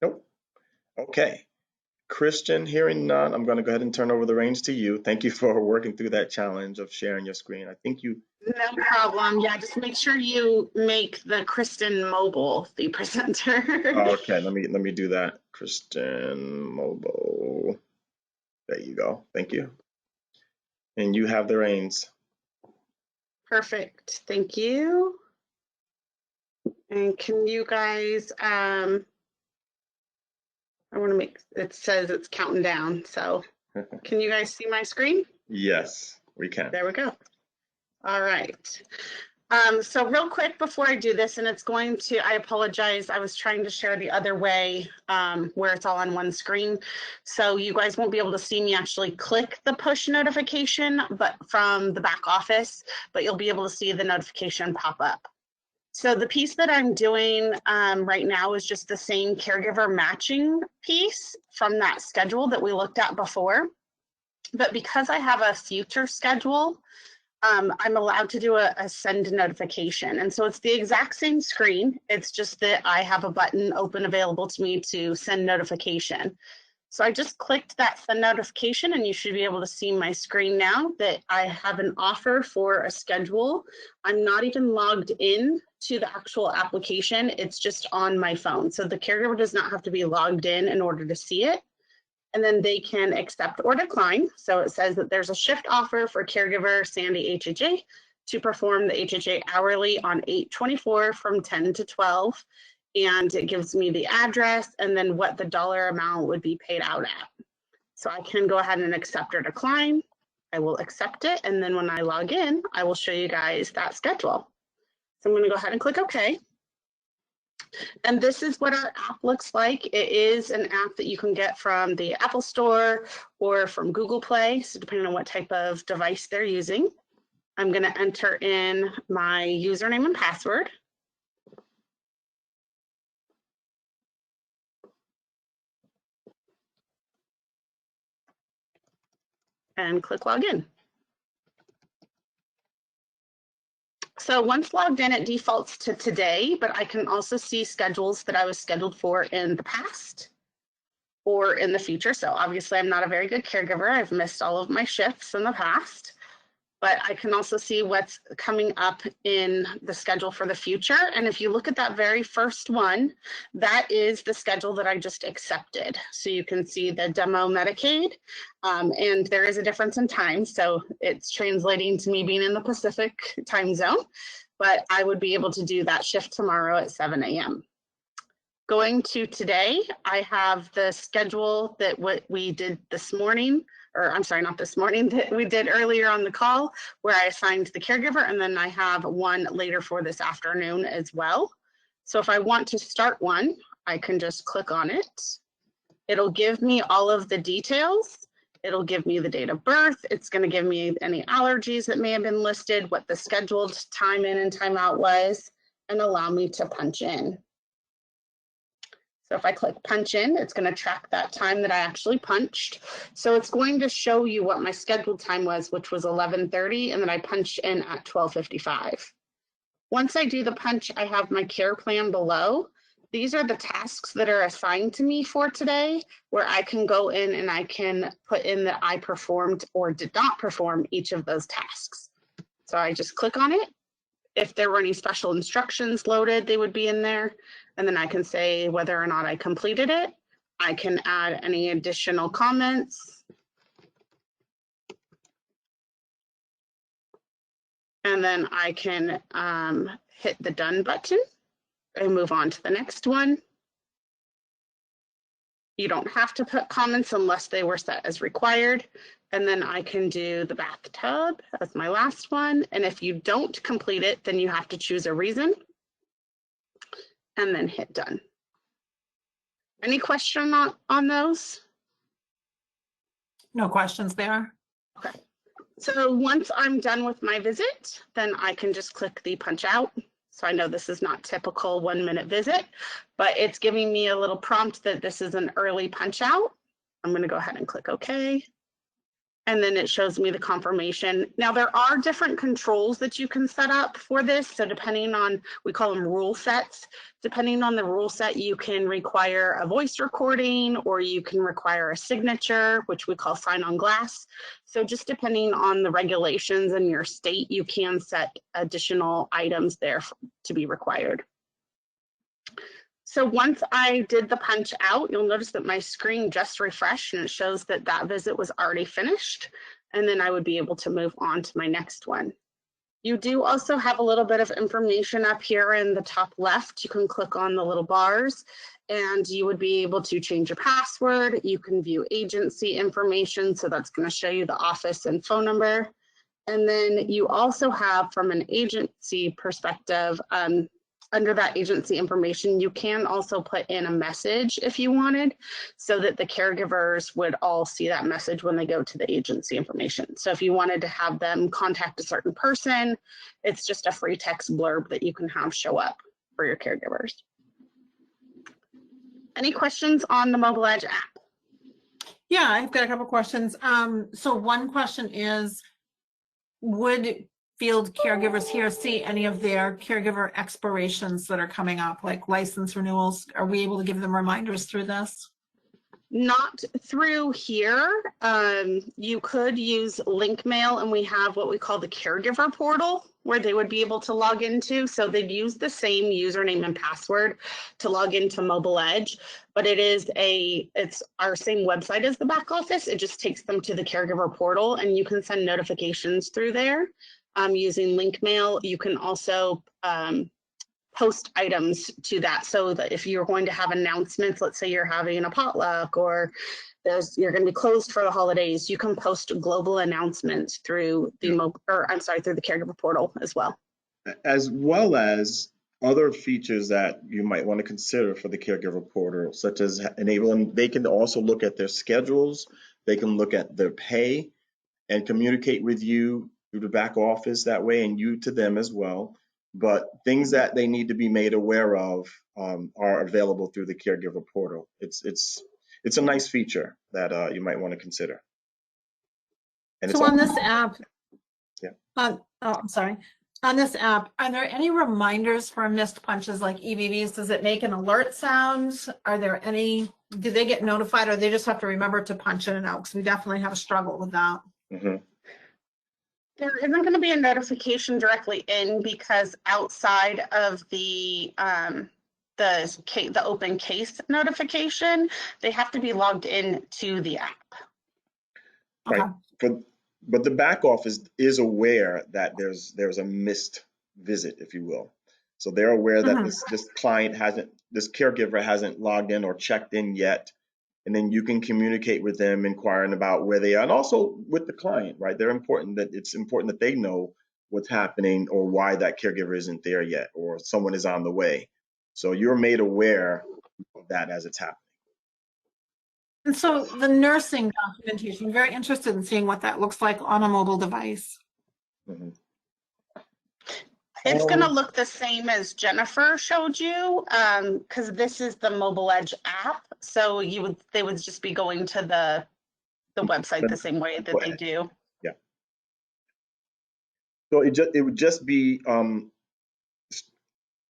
D: Nope. Okay. Christian, hearing none, I'm going to go ahead and turn over the reins to you. Thank you for working through that challenge of sharing your screen. I think you...
A: No problem. Yeah, just make sure you make the Kristen Mobile the presenter.
D: Okay, let me do that. Kristen Mobile. There you go. Thank you. And you have the reins.
A: Perfect. Thank you. And can you guys, I want to make, it says it's counting down. So can you guys see my screen?
D: Yes, we can.
A: There we go. All right. So real quick before I do this, and it's going to, I apologize, I was trying to share the other way where it's all on one screen. So you guys won't be able to see me actually click the push notification, but from the back office, but you'll be able to see the notification pop up. So the piece that I'm doing right now is just the same caregiver matching piece from that schedule that we looked at before. But because I have a future schedule, I'm allowed to do a send notification. And so it's the exact same screen. It's just that I have a button open available to me to send notification. So I just clicked that send notification, and you should be able to see my screen now that I have an offer for a schedule. I'm not even logged in to the actual application. It's just on my phone. So the caregiver does not have to be logged in order to see it. And then they can accept or decline. So it says that there's a shift offer for caregiver Sandy HHA to perform the HHA hourly on 8/24 from 10 to 12. And it gives me the address and then what the dollar amount would be paid out at. So I can go ahead and accept or decline. I will accept it. And then when I log in, I will show you guys that schedule. So I'm going to go ahead and click OK. And this is what our app looks like. It is an app that you can get from the Apple Store or from Google Play, so depending on what type of device they're using. I'm going to enter in my username and password. And click login. So once logged in, it defaults to today, but I can also see schedules that I was scheduled for in the past or in the future. So obviously I'm not a very good caregiver. I've missed all of my shifts in the past, but I can also see what's coming up in the schedule for the future. And if you look at that very first one, that is the schedule that I just accepted. So you can see the demo Medicaid, and there is a difference in time. So it's translating to me being in the Pacific time zone, but I would be able to do that shift tomorrow at 7 a.m. Going to today, I have the schedule that what we did this morning, or I'm sorry, not this morning, that we did earlier on the call where I assigned the caregiver, and then I have one later for this afternoon as well. So if I want to start one, I can just click on it. It'll give me all of the details. It'll give me the date of birth. It's going to give me any allergies that may have been listed, what the scheduled time in and time out was, and allow me to punch in. So if I click punch in, it's going to track that time that I actually punched. So it's going to show you what my scheduled time was, which was 11:30, and then I punched in at 12:55. Once I do the punch, I have my care plan below. These are the tasks that are assigned to me for today, where I can go in and I can put in that I performed or did not perform each of those tasks. So I just click on it. If there were any special instructions loaded, they would be in there. And then I can say whether or not I completed it. I can add any additional comments. And then I can hit the done button and move on to the next one. You don't have to put comments unless they were set as required. And then I can do the bathtub as my last one. And if you don't complete it, then you have to choose a reason and then hit done. Any question on those?
B: No questions there.
A: Okay. So once I'm done with my visit, then I can just click the punch out. So I know this is not typical 1-minute visit, but it's giving me a little prompt that this is an early punch out. I'm going to go ahead and click OK. And then it shows me the confirmation. Now there are different controls that you can set up for this. So depending on, we call them rule sets. Depending on the rule set, you can require a voice recording or you can require a signature, which we call sign on glass. So just depending on the regulations in your state, you can set additional items there to be required. So once I did the punch out, you'll notice that my screen just refreshed and it shows that that visit was already finished. And then I would be able to move on to my next one. You do also have a little bit of information up here in the top left. You can click on the little bars and you would be able to change your password. You can view agency information. So that's going to show you the office and phone number. And then you also have, from an agency perspective, under that agency information, you can also put in a message if you wanted, so that the caregivers would all see that message when they go to the agency information. So if you wanted to have them contact a certain person, it's just a free text blurb that you can have show up for your caregivers. Any questions on the Mobile Edge app?
B: Yeah, I've got a couple questions. So one question is, would field caregivers here see any of their caregiver expirations that are coming up, like license renewals? Are we able to give them reminders through this?
A: Not through here. You could use link mail, and we have what we call the caregiver portal where they would be able to log into. So they'd use the same username and password to log into Mobile Edge, but it's our same website as the back office. It just takes them to the caregiver portal, and you can send notifications through there using link mail. You can also post items to that, so that if you're going to have announcements, let's say you're having a potluck or you're going to be closed for the holidays, you can post global announcements through the through the caregiver portal as well.
D: As well as other features that you might want to consider for the caregiver portal, such as enabling, they can also look at their schedules, they can look at their pay and communicate with you through the back office that way, and you to them as well. But things that they need to be made aware of are available through the caregiver portal. It's a nice feature that you might want to consider. And
B: so on this app,
D: yeah.
B: I'm sorry. On this app, are there any reminders for missed punches like EVVs? Does it make an alert sound? Are there any, do they get notified, or they just have to remember to punch in and out? Because we definitely have a struggle with that.
D: Mm-hmm.
A: There isn't going to be a notification directly in, because outside of the open case notification, they have to be logged in to the app.
B: Okay.
D: Right. But the back office is aware that there's a missed visit, if you will. So they're aware that this caregiver hasn't logged in or checked in yet. And then you can communicate with them, inquiring about where they are, and also with the client, right? It's important that they know what's happening or why that caregiver isn't there yet, or someone is on the way. So you're made aware of that as it's happening.
B: And so the nursing documentation, I'm very interested in seeing what that looks like on a mobile device.
D: Mm-hmm.
A: It's going to look the same as Jennifer showed you, because this is the Mobile Edge app. So they would just be going to the website the same way that they do.
D: Yeah. So it would just be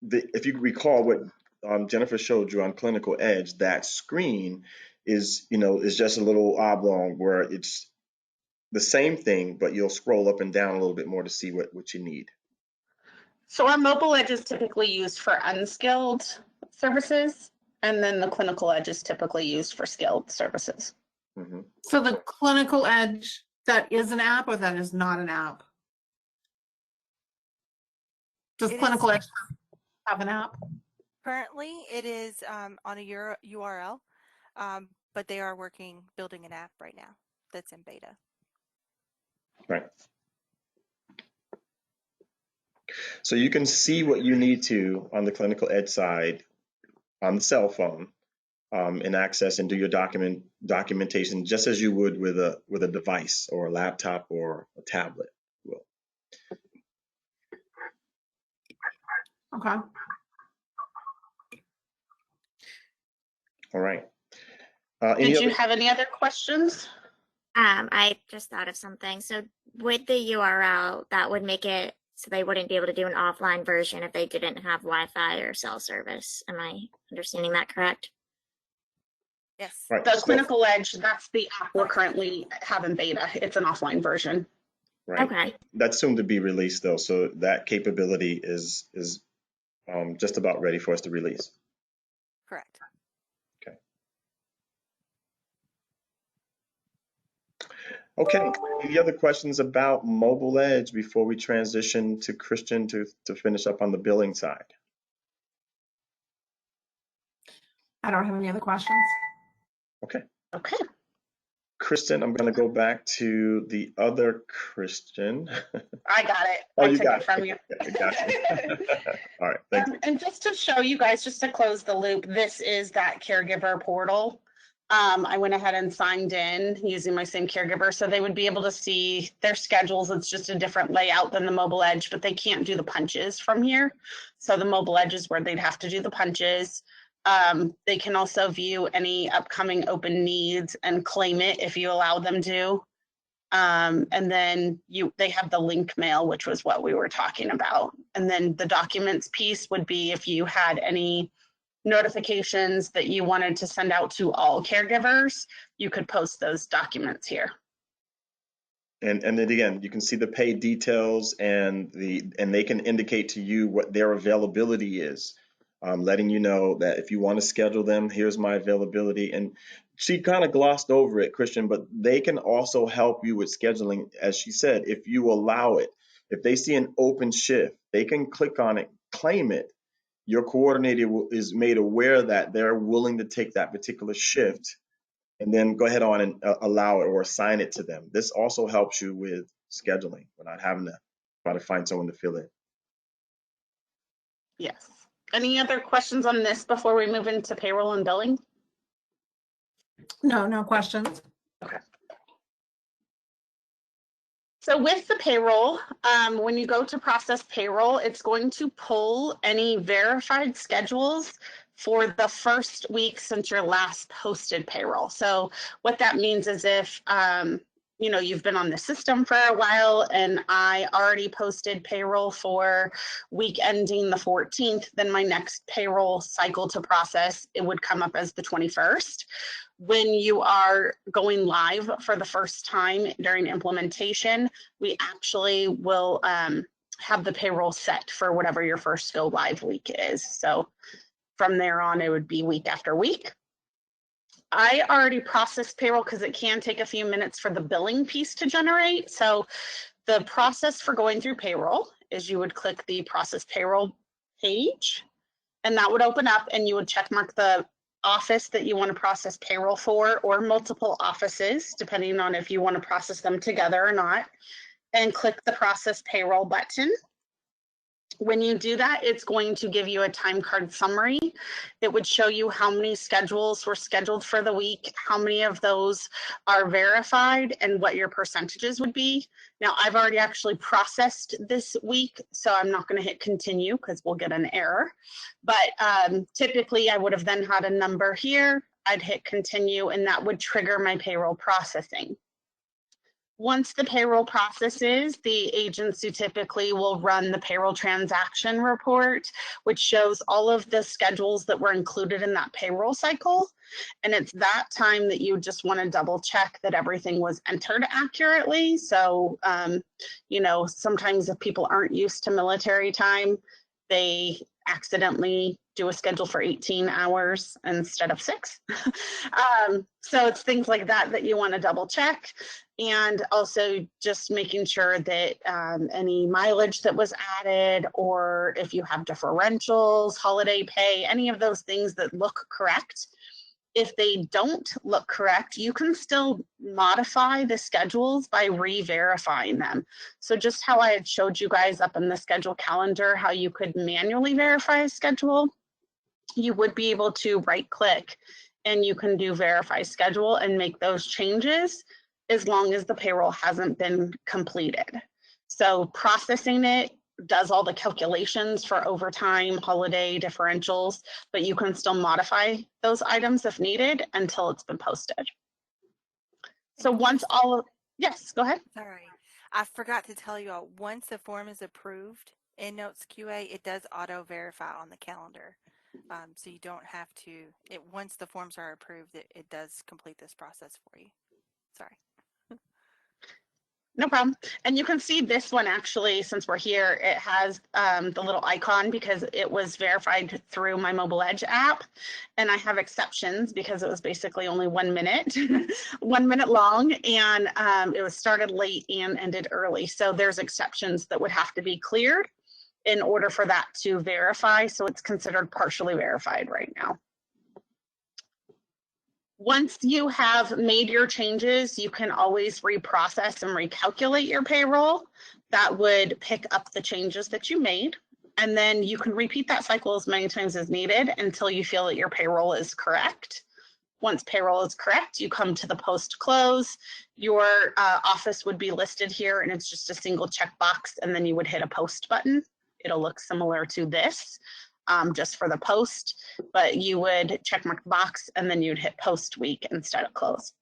D: if you recall what Jennifer showed you on Clinical Edge, that screen is just a little oblong where it's the same thing, but you'll scroll up and down a little bit more to see what you need.
A: So our Mobile Edge is typically used for unskilled services, and then the Clinical Edge is typically used for skilled services.
D: Mm-hmm.
B: So the Clinical Edge, that is an app, or that is not an app? Does Clinical Edge have an app?
C: Currently, it is on a URL, but they are building an app right now that's in beta.
D: Right. So you can see what you need to on the Clinical Edge side on the cell phone, and access and do your documentation just as you would with a device or a laptop or a tablet.
B: Okay.
D: All right.
A: Did you have any other questions?
E: I just thought of something. So with the URL, that would make it so they wouldn't be able to do an offline version if they didn't have Wi-Fi or cell service. Am I understanding that correct?
C: Yes.
D: Right.
A: The Clinical Edge, that's the app we're currently having beta. It's an offline version.
D: Right.
E: Okay.
D: That's soon to be released though, so that capability is just about ready for us to release.
C: Correct.
D: Okay. Any other questions about Mobile Edge before we transition to Christian to finish up on the billing side?
B: I don't have any other questions.
D: Okay.
A: Okay.
D: Kristen, I'm going to go back to the other Christian.
A: I got it.
D: Oh,
A: I
D: you
A: took
D: got
A: it from you.
D: I got you. All right. Thank you.
A: And just to show you guys, just to close the loop, this is that caregiver portal. I went ahead and signed in using my same caregiver, so they would be able to see their schedules. It's just a different layout than the Mobile Edge, but they can't do the punches from here. So the Mobile Edge is where they'd have to do the punches. They can also view any upcoming open needs and claim it if you allow them to. And then they have the link mail, which was what we were talking about. And then the documents piece would be if you had any notifications that you wanted to send out to all caregivers, you could post those documents here.
D: And then again, you can see the pay details and they can indicate to you what their availability is, letting you know that if you want to schedule them, here's my availability. And she kind of glossed over it, Christian, but they can also help you with scheduling, as she said, if you allow it. If they see an open shift, they can click on it, claim it. Your coordinator is made aware that they're willing to take that particular shift, and then go ahead on and allow it or assign it to them. This also helps you with scheduling without having to try to find someone to fill in.
A: Yes. Any other questions on this before we move into payroll and billing?
B: No questions.
A: Okay. So with the payroll, when you go to process payroll, it's going to pull any verified schedules for the first week since your last posted payroll. So what that means is if you've been on the system for a while and I already posted payroll for week ending the 14th, then my next payroll cycle to process, it would come up as the 21st. When you are going live for the first time during implementation, we actually will have the payroll set for whatever your first go live week is. So from there on, it would be week after week. I already processed payroll because it can take a few minutes for the billing piece to generate. So the process for going through payroll is you would click the process payroll page, and that would open up and you would check mark the office that you want to process payroll for, or multiple offices, depending on if you want to process them together or not, and click the process payroll button. When you do that, it's going to give you a time card summary. It would show you how many schedules were scheduled for the week, how many of those are verified, and what your percentages would be. Now, I've already actually processed this week, so I'm not going to hit continue because we'll get an error. But typically, I would have then had a number here. I'd hit continue, and that would trigger my payroll processing. Once the payroll processes, the agency typically will run the payroll transaction report, which shows all of the schedules that were included in that payroll cycle. And it's that time that you just want to double check that everything was entered accurately. So, sometimes if people aren't used to military time, they accidentally do a schedule for 18 hours instead of 6. So it's things like that you want to double check. And also just making sure that any mileage that was added, or if you have differentials, holiday pay, any of those things that look correct. If they don't look correct, you can still modify the schedules by re-verifying them. So just how I had showed you guys up in the schedule calendar, how you could manually verify a schedule, you would be able to right click and you can do verify schedule and make those changes as long as the payroll hasn't been completed. So processing it does all the calculations for overtime, holiday, differentials, but you can still modify those items if needed until it's been posted. So once all of, yes, go ahead.
C: Sorry, I forgot to tell you all, once the form is approved in Notes QA, it does auto verify on the calendar. So you don't have to, once the forms are approved, it does complete this process for you. Sorry.
A: No problem. And you can see this one actually, since we're here, it has the little icon because it was verified through my Mobile Edge app. And I have exceptions because it was basically only 1 minute, 1 minute long. And it was started late and ended early. So there's exceptions that would have to be cleared in order for that to verify. So it's considered partially verified right now. Once you have made your changes, you can always reprocess and recalculate your payroll. That would pick up the changes that you made. And then you can repeat that cycle as many times as needed until you feel that your payroll is correct. Once payroll is correct, you come to the post close. Your office would be listed here and it's just a single checkbox, and then you would hit a post button. It'll look similar to this. Just for the post, but you would check mark the box and then you'd hit post week instead of close.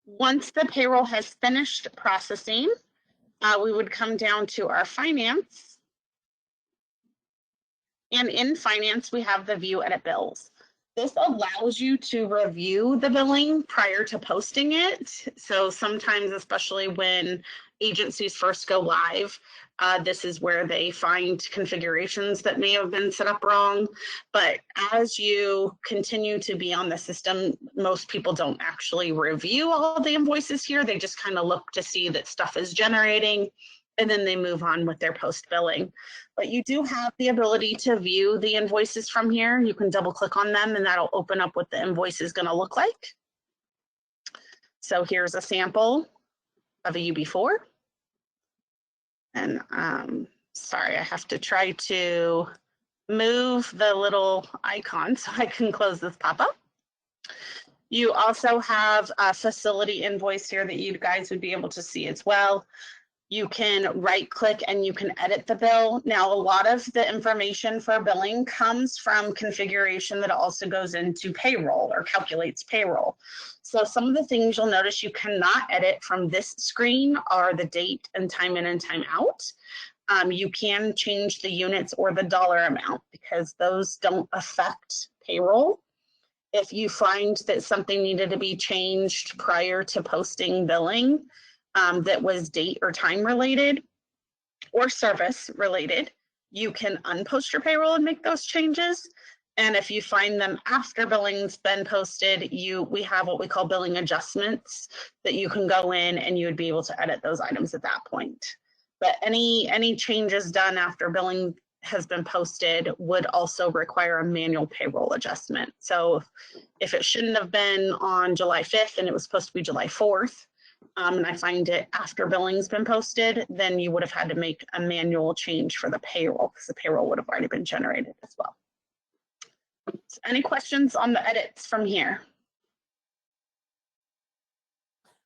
A: Once the payroll has finished processing, we would come down to our finance. And in finance, we have the view edit bills. This allows you to review the billing prior to posting it. So sometimes, especially when agencies first go live, this is where they find configurations that may have been set up wrong. But as you continue to be on the system, most people don't actually review all the invoices here. They just kind of look to see that stuff is generating, and then they move on with their post billing. But you do have the ability to view the invoices from here. You can double click on them and that'll open up what the invoice is going to look like. So here's a sample of a UB4. And sorry, I have to try to move the little icon so I can close this pop-up. You also have a facility invoice here that you guys would be able to see as well. You can right click and you can edit the bill. Now, a lot of the information for billing comes from configuration that also goes into payroll or calculates payroll. So some of the things you'll notice you cannot edit from this screen are the date and time in and time out. You can change the units or the dollar amount because those don't affect payroll. If you find that something needed to be changed prior to posting billing, that was date or time related or service related, you can unpost your payroll and make those changes. And if you find them after billing's been posted, we have what we call billing adjustments that you can go in and you would be able to edit those items at that point. But any changes done after billing has been posted would also require a manual payroll adjustment. So if it shouldn't have been on July 5th and it was supposed to be July 4th, and I find it after billing's been posted, then you would have had to make a manual change for the payroll because the payroll would have already been generated as well. So any questions on the edits from here?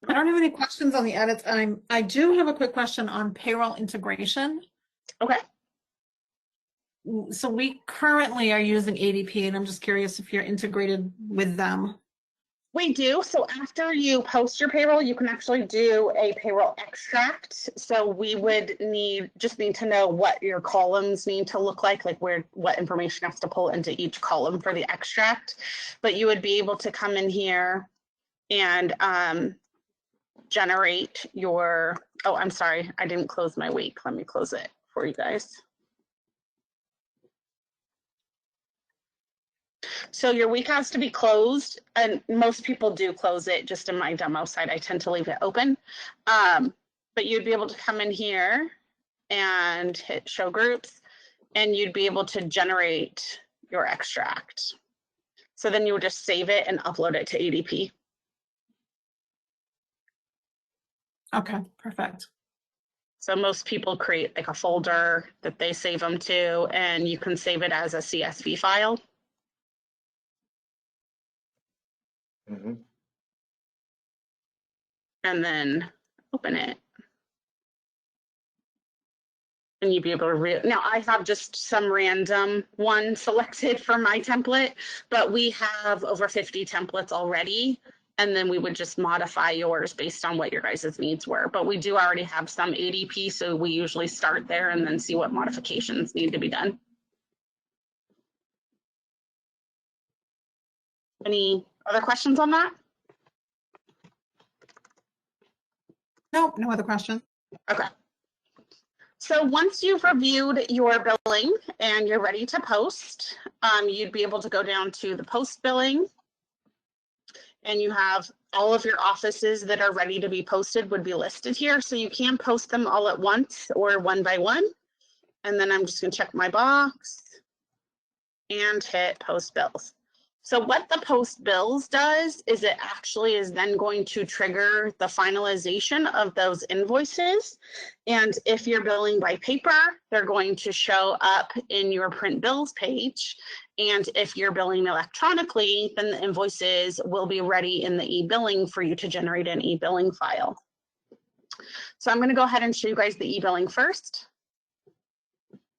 B: I don't have any questions on the edits. I do have a quick question on payroll integration.
A: Okay.
B: So we currently are using ADP, and I'm just curious if you're integrated with them.
A: We do. So after you post your payroll, you can actually do a payroll extract. So we would just need to know what your columns need to look like what information has to pull into each column for the extract. But you would be able to come in here and generate your, oh, I'm sorry, I didn't close my week. Let me close it for you guys. So your week has to be closed, and most people do close it. Just in my demo site, I tend to leave it open. But you'd be able to come in here and hit show groups, and you'd be able to generate your extract. So then you would just save it and upload it to ADP.
B: Okay, perfect.
A: So most people create like a folder that they save them to, and you can save it as a CSV file.
D: Mm-hmm.
A: And then open it. And you'd be able to now I have just some random one selected for my template, but we have over 50 templates already. And then we would just modify yours based on what your guys' needs were. But we do already have some ADP, so we usually start there and then see what modifications need to be done. Any other questions on that?
B: Nope, no other questions.
A: Okay. So once you've reviewed your billing and you're ready to post, you'd be able to go down to the post billing, and you have all of your offices that are ready to be posted would be listed here. So you can post them all at once or one by one. And then I'm just going to check my box and hit post bills. So what the post bills does is it actually is then going to trigger the finalization of those invoices. And if you're billing by paper, they're going to show up in your print bills page. And if you're billing electronically, then the invoices will be ready in the e-billing for you to generate an e-billing file. So I'm going to go ahead and show you guys the e-billing first.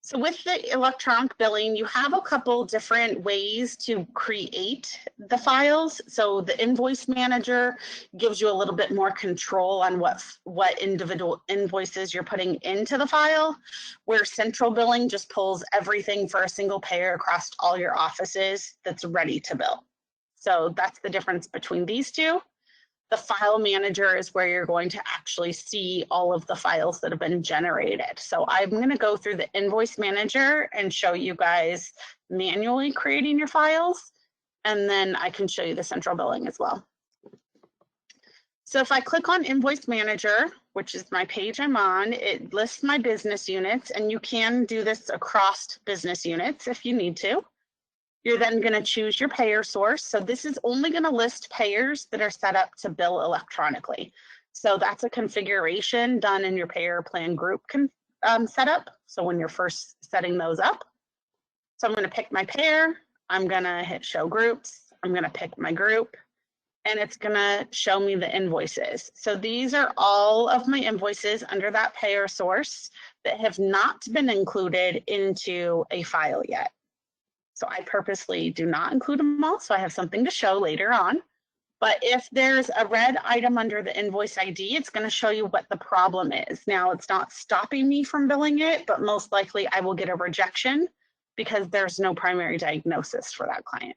A: So with the electronic billing, you have a couple different ways to create the files. So the invoice manager gives you a little bit more control on what individual invoices you're putting into the file, where central billing just pulls everything for a single payer across all your offices that's ready to bill. So that's the difference between these two. The file manager is where you're going to actually see all of the files that have been generated. So I'm going to go through the invoice manager and show you guys manually creating your files. And then I can show you the central billing as well. So if I click on invoice manager, which is my page I'm on, it lists my business units, and you can do this across business units if you need to. You're then going to choose your payer source. So this is only going to list payers that are set up to bill electronically. So that's a configuration done in your payer plan group setup. So when you're first setting those up. So I'm going to pick my payer. I'm going to hit show groups. I'm going to pick my group, and it's going to show me the invoices. So these are all of my invoices under that payer source that have not been included into a file yet. So I purposely do not include them all, so I have something to show later on. But if there's a red item under the invoice ID, it's going to show you what the problem is. Now, it's not stopping me from billing it, but most likely I will get a rejection because there's no primary diagnosis for that client.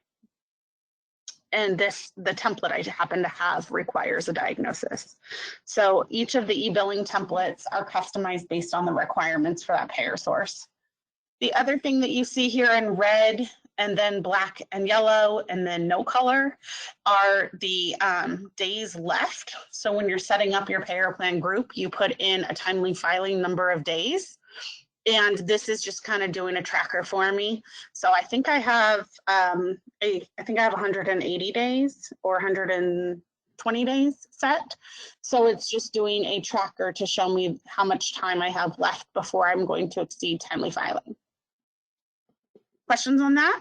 A: And the template I happen to have requires a diagnosis. So each of the e-billing templates are customized based on the requirements for that payer source. The other thing that you see here in red and then black and yellow and then no color are the days left. So when you're setting up your payer plan group, you put in a timely filing number of days. And this is just kind of doing a tracker for me. So I think I have 180 days or 120 days set. So it's just doing a tracker to show me how much time I have left before I'm going to exceed timely filing. Questions on that?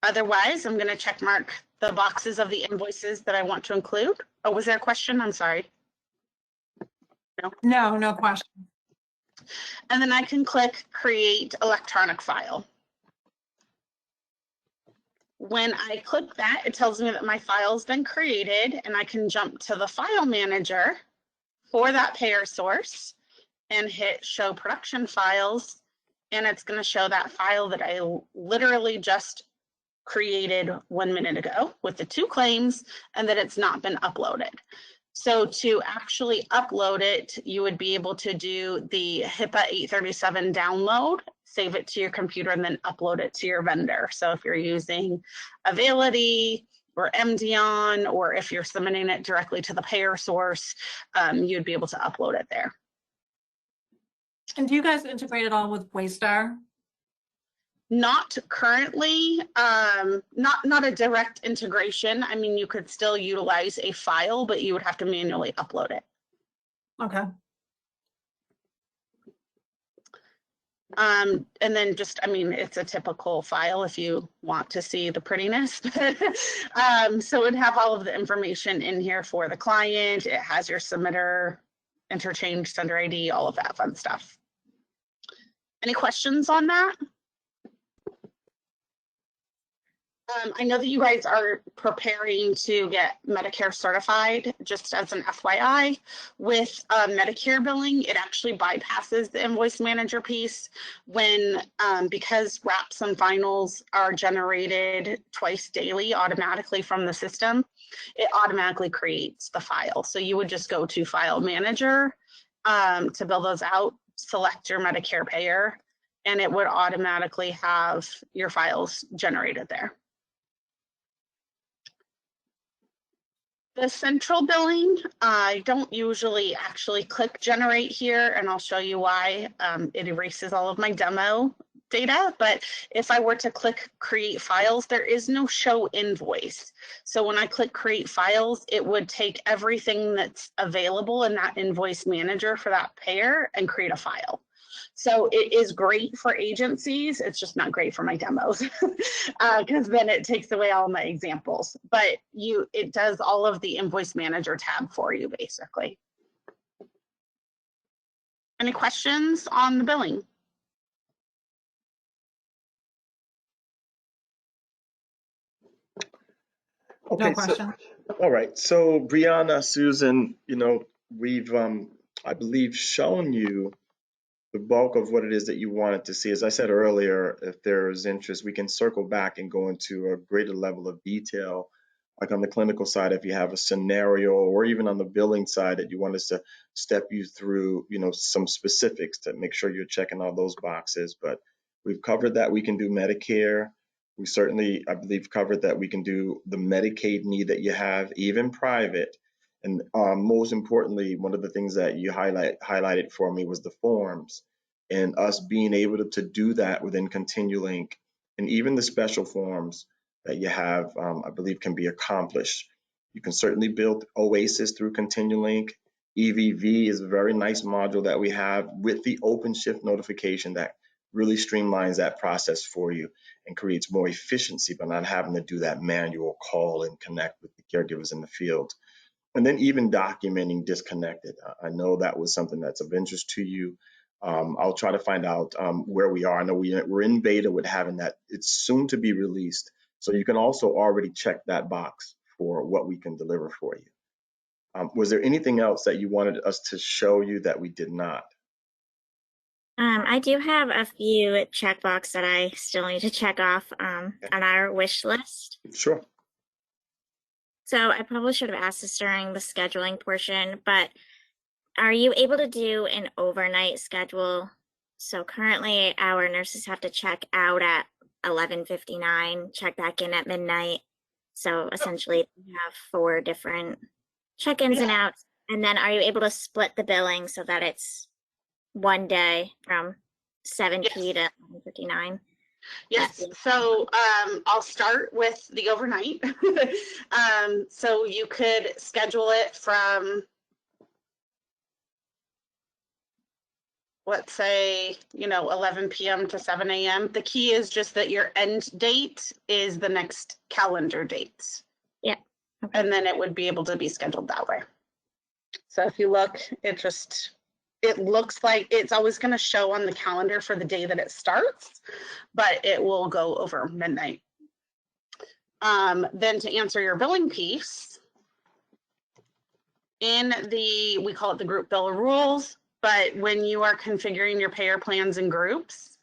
A: Otherwise, I'm going to check mark the boxes of the invoices that I want to include. Oh, was there a question? I'm sorry.
B: No, no question.
A: And then I can click create electronic file. When I click that, it tells me that my file's been created, and I can jump to the file manager for that payer source and hit show production files, and it's going to show that file that I literally just created 1 minute ago with the 2 claims, and that it's not been uploaded. So to actually upload it, you would be able to do the HIPAA 837 download, save it to your computer, and then upload it to your vendor. So if you're using Availity or MDON, or if you're submitting it directly to the payer source, you'd be able to upload it there.
B: And do you guys integrate it all with Waystar?
A: Not currently, not a direct integration. I mean, you could still utilize a file, but you would have to manually upload it.
B: Okay.
A: And then just, I mean, it's a typical file if you want to see the prettiness. So it'd have all of the information in here for the client. It has your submitter, interchange, sender ID, all of that fun stuff. Any questions on that? I know that you guys are preparing to get Medicare certified. Just as an FYI, with Medicare billing, it actually bypasses the invoice manager piece when, because wraps and finals are generated twice daily automatically from the system, it automatically creates the file. So you would just go to File Manager to build those out, select your Medicare payer, and it would automatically have your files generated there. The central billing, I don't usually actually click generate here, and I'll show you why. It erases all of my demo data, but if I were to click create files, there is no show invoice. So when I click create files, it would take everything that's available in that invoice manager for that payer and create a file. So it is great for agencies. It's just not great for my demos because then it takes away all my examples. But it does all of the invoice manager tab for you, basically. Any questions on the billing?
D: Okay,
B: No question.
D: all right. So Brianna, Susan, we've, I believe, shown you the bulk of what it is that you wanted to see. As I said earlier, if there is interest, we can circle back and go into a greater level of detail, like on the clinical side, if you have a scenario, or even on the billing side that you want us to step you through, some specifics to make sure you're checking all those boxes. But we've covered that we can do Medicare. We certainly, I believe, covered that we can do the Medicaid need that you have, even private. And most importantly, one of the things that you highlighted for me was the forms, and us being able to do that within ContinuLink, and even the special forms that you have, I believe, can be accomplished. You can certainly build Oasis through ContinuLink. EVV is a very nice module that we have with the OpenShift notification that really streamlines that process for you and creates more efficiency by not having to do that manual call and connect with the caregivers in the field. And then even documenting disconnected. I know that was something that's of interest to you. I'll try to find out where we are. I know we're in beta with having that. It's soon to be released. So you can also already check that box for what we can deliver for you. Was there anything else that you wanted us to show you that we did not?
E: I do have a few checkbox that I still need to check off on our wish list.
D: Sure.
E: So I probably should have asked this during the scheduling portion, but are you able to do an overnight schedule? So currently our nurses have to check out at 11:59, check back in at midnight. So essentially we have 4 different check-ins and outs. And then are you able to split the billing so that it's one day from 7 p to 11:59?
A: Yes, so I'll start with the overnight. So you could schedule it from, let's say, 11 p.m. to 7 a.m. The key is just that your end date is the next calendar date.
E: Yeah. Okay.
A: And then it would be able to be scheduled that way. So if you look, it looks like it's always going to show on the calendar for the day that it starts, but it will go over midnight. Then to answer your billing piece, we call it the group bill rules, but when you are configuring your payer plans and groups,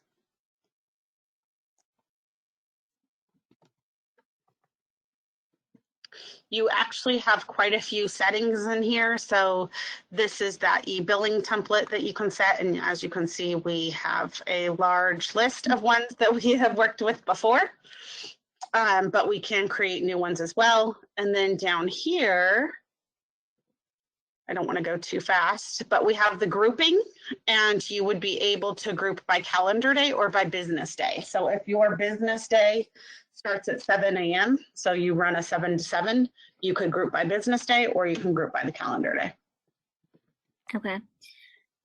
A: you actually have quite a few settings in here. So this is that e-billing template that you can set. And as you can see, we have a large list of ones that we have worked with before, but we can create new ones as well. And then down here, I don't want to go too fast, but we have the grouping, and you would be able to group by calendar day or by business day. So if your business day starts at 7 a.m., so you run a 7 to 7, you could group by business day or you can group by the calendar day.
E: Okay.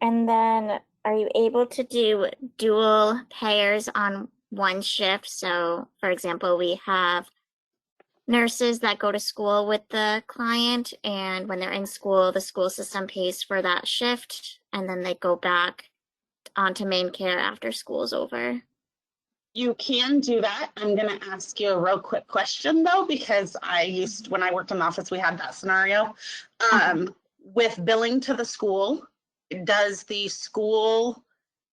E: And then are you able to do dual payers on one shift? So for example, we have nurses that go to school with the client, and when they're in school, the school system pays for that shift, and then they go back onto main care after school's over.
A: You can do that. I'm going to ask you a real quick question though, because when I worked in the office, we had that scenario. With billing to the school, does the school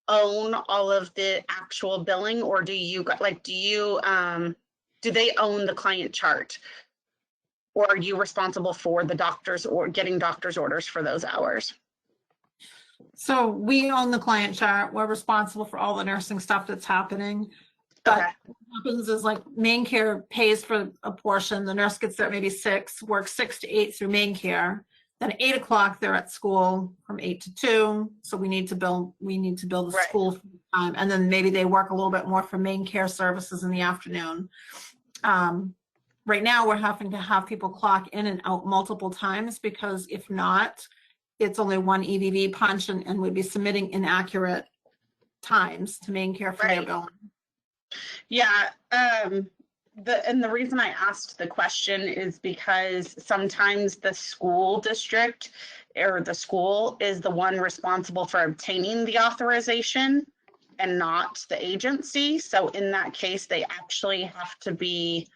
A: own all of the actual billing, or do they own the client chart? Or are you responsible for the doctors or getting doctor's orders for those hours?
B: So we own the client chart. We're responsible for all the nursing stuff that's happening. But
A: Okay.
B: what happens is, like, main care pays for a portion. The nurse gets there at maybe 6, works 6 to 8 through main care. Then at 8 o'clock, they're at school from 8 to 2. So we need to bill the
A: Right.
B: school for the time. And then maybe they work a little bit more for main care services in the afternoon. Right now, we're having to have people clock in and out multiple times, because if not, it's only one EVV punch, and we'd be submitting inaccurate times to main care for their
A: Right.
B: billing.
A: Yeah. And the reason I asked the question is because sometimes the school district or the school is the one responsible for obtaining the authorization and not the agency. So in that case, they actually have to be,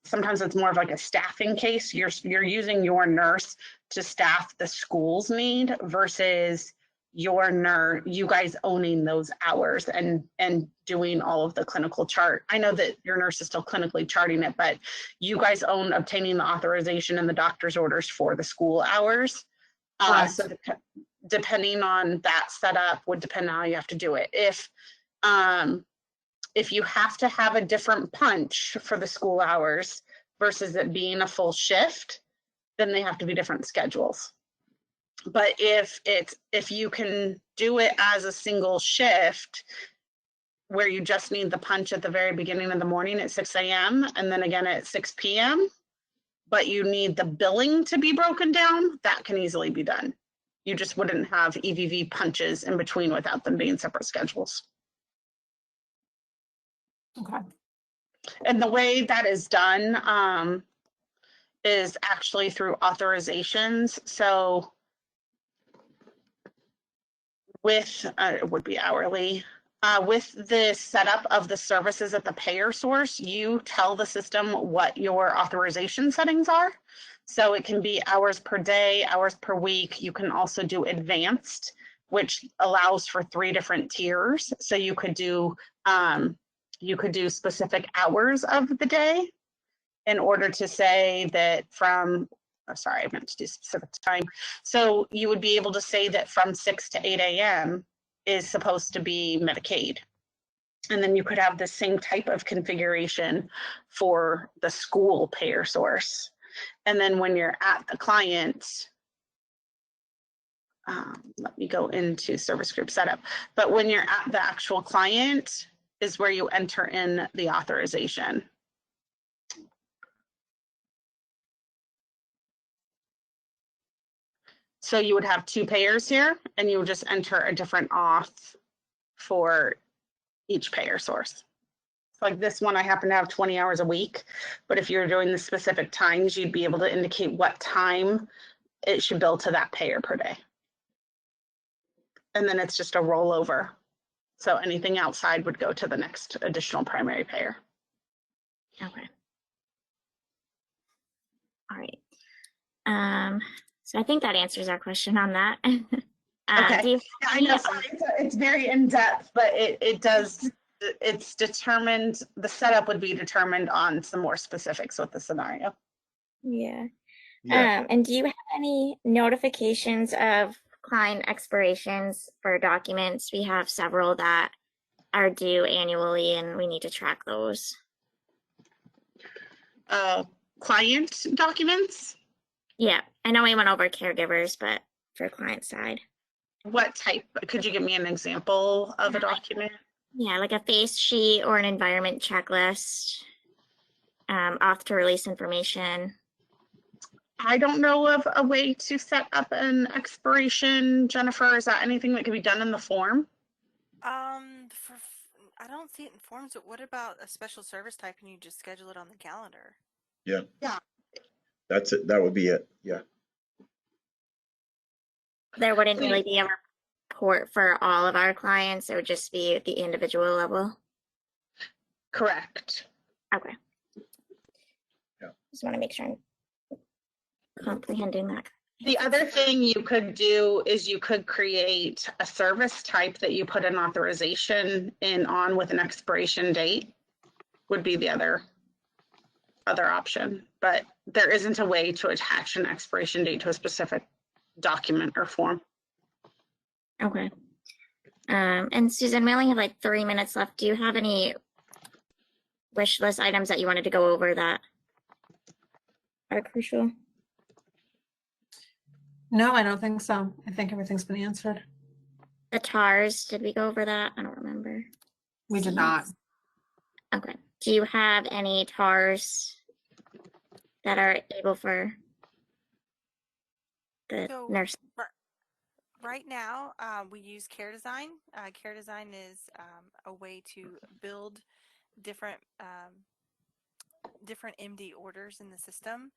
A: sometimes it's more of like a staffing case. You're using your nurse to staff the school's need versus your nurse, you guys owning those hours and doing all of the clinical chart. I know that your nurse is still clinically charting it, but you guys own obtaining the authorization and the doctor's orders for the school hours.
B: Correct.
A: So depending on that setup would depend on how you have to do it. If you have to have a different punch for the school hours versus it being a full shift, then they have to be different schedules. But if you can do it as a single shift where you just need the punch at the very beginning of the morning at 6 a.m. and then again at 6 p.m., but you need the billing to be broken down, that can easily be done. You just wouldn't have EVV punches in between without them being separate schedules.
B: Okay.
A: And the way that is done is actually through authorizations. So with, it would be hourly. With the setup of the services at the payer source, you tell the system what your authorization settings are. So it can be hours per day, hours per week. You can also do advanced, which allows for 3 different tiers. So you could do specific hours of the day in order to say that from, oh, sorry, I meant to do specific time. So you would be able to say that from 6 to 8 a.m. is supposed to be Medicaid. And then you could have the same type of configuration for the school payer source. And then when you're at the client, let me go into service group setup. But when you're at the actual client is where you enter in the authorization. So you would have 2 payers here, and you would just enter a different auth for each payer source. Like this one, I happen to have 20 hours a week, but if you're doing the specific times, you'd be able to indicate what time it should bill to that payer per day. And then it's just a rollover. So anything outside would go to the next additional primary payer.
E: Okay. All right. So I think that answers our question on that.
A: Okay.
E: Do you
A: Yeah, I know it's very in depth, but it does. It's determined. The setup would be determined on some more specifics with the scenario.
E: Yeah.
D: Yeah.
E: And do you have any notifications of client expirations for documents? We have several that are due annually, and we need to track those.
A: Client documents.
E: Yeah, I know we went over caregivers, but for client side.
A: What type? Could you give me an example of a document?
E: Yeah, like a face sheet or an environment checklist, auth to release information.
A: I don't know of a way to set up an expiration. Jennifer, is that anything that can be done in the form?
C: I don't see it in forms, but what about a special service type and you just schedule it on the calendar?
D: Yeah.
A: Yeah.
D: That's it. That would be it. Yeah.
E: There wouldn't really be a report for all of our clients. It would just be at the individual level.
A: Correct.
E: Okay.
D: Yeah.
E: Just want to make sure I'm comprehending that.
A: The other thing you could do is you could create a service type that you put an authorization in on with an expiration date would be the other option. But there isn't a way to attach an expiration date to a specific document or form.
E: Okay. And Susan, we only have like 3 minutes left. Do you have any wish list items that you wanted to go over that are crucial?
B: No, I don't think so. I think everything's been answered.
E: The TARS, did we go over that? I don't remember.
B: We did not.
E: Okay. Do you have any TARS that are able for the
C: So,
E: nurse?
C: Right now, we use Care Design. Care Design is a way to build different different MD orders in the system,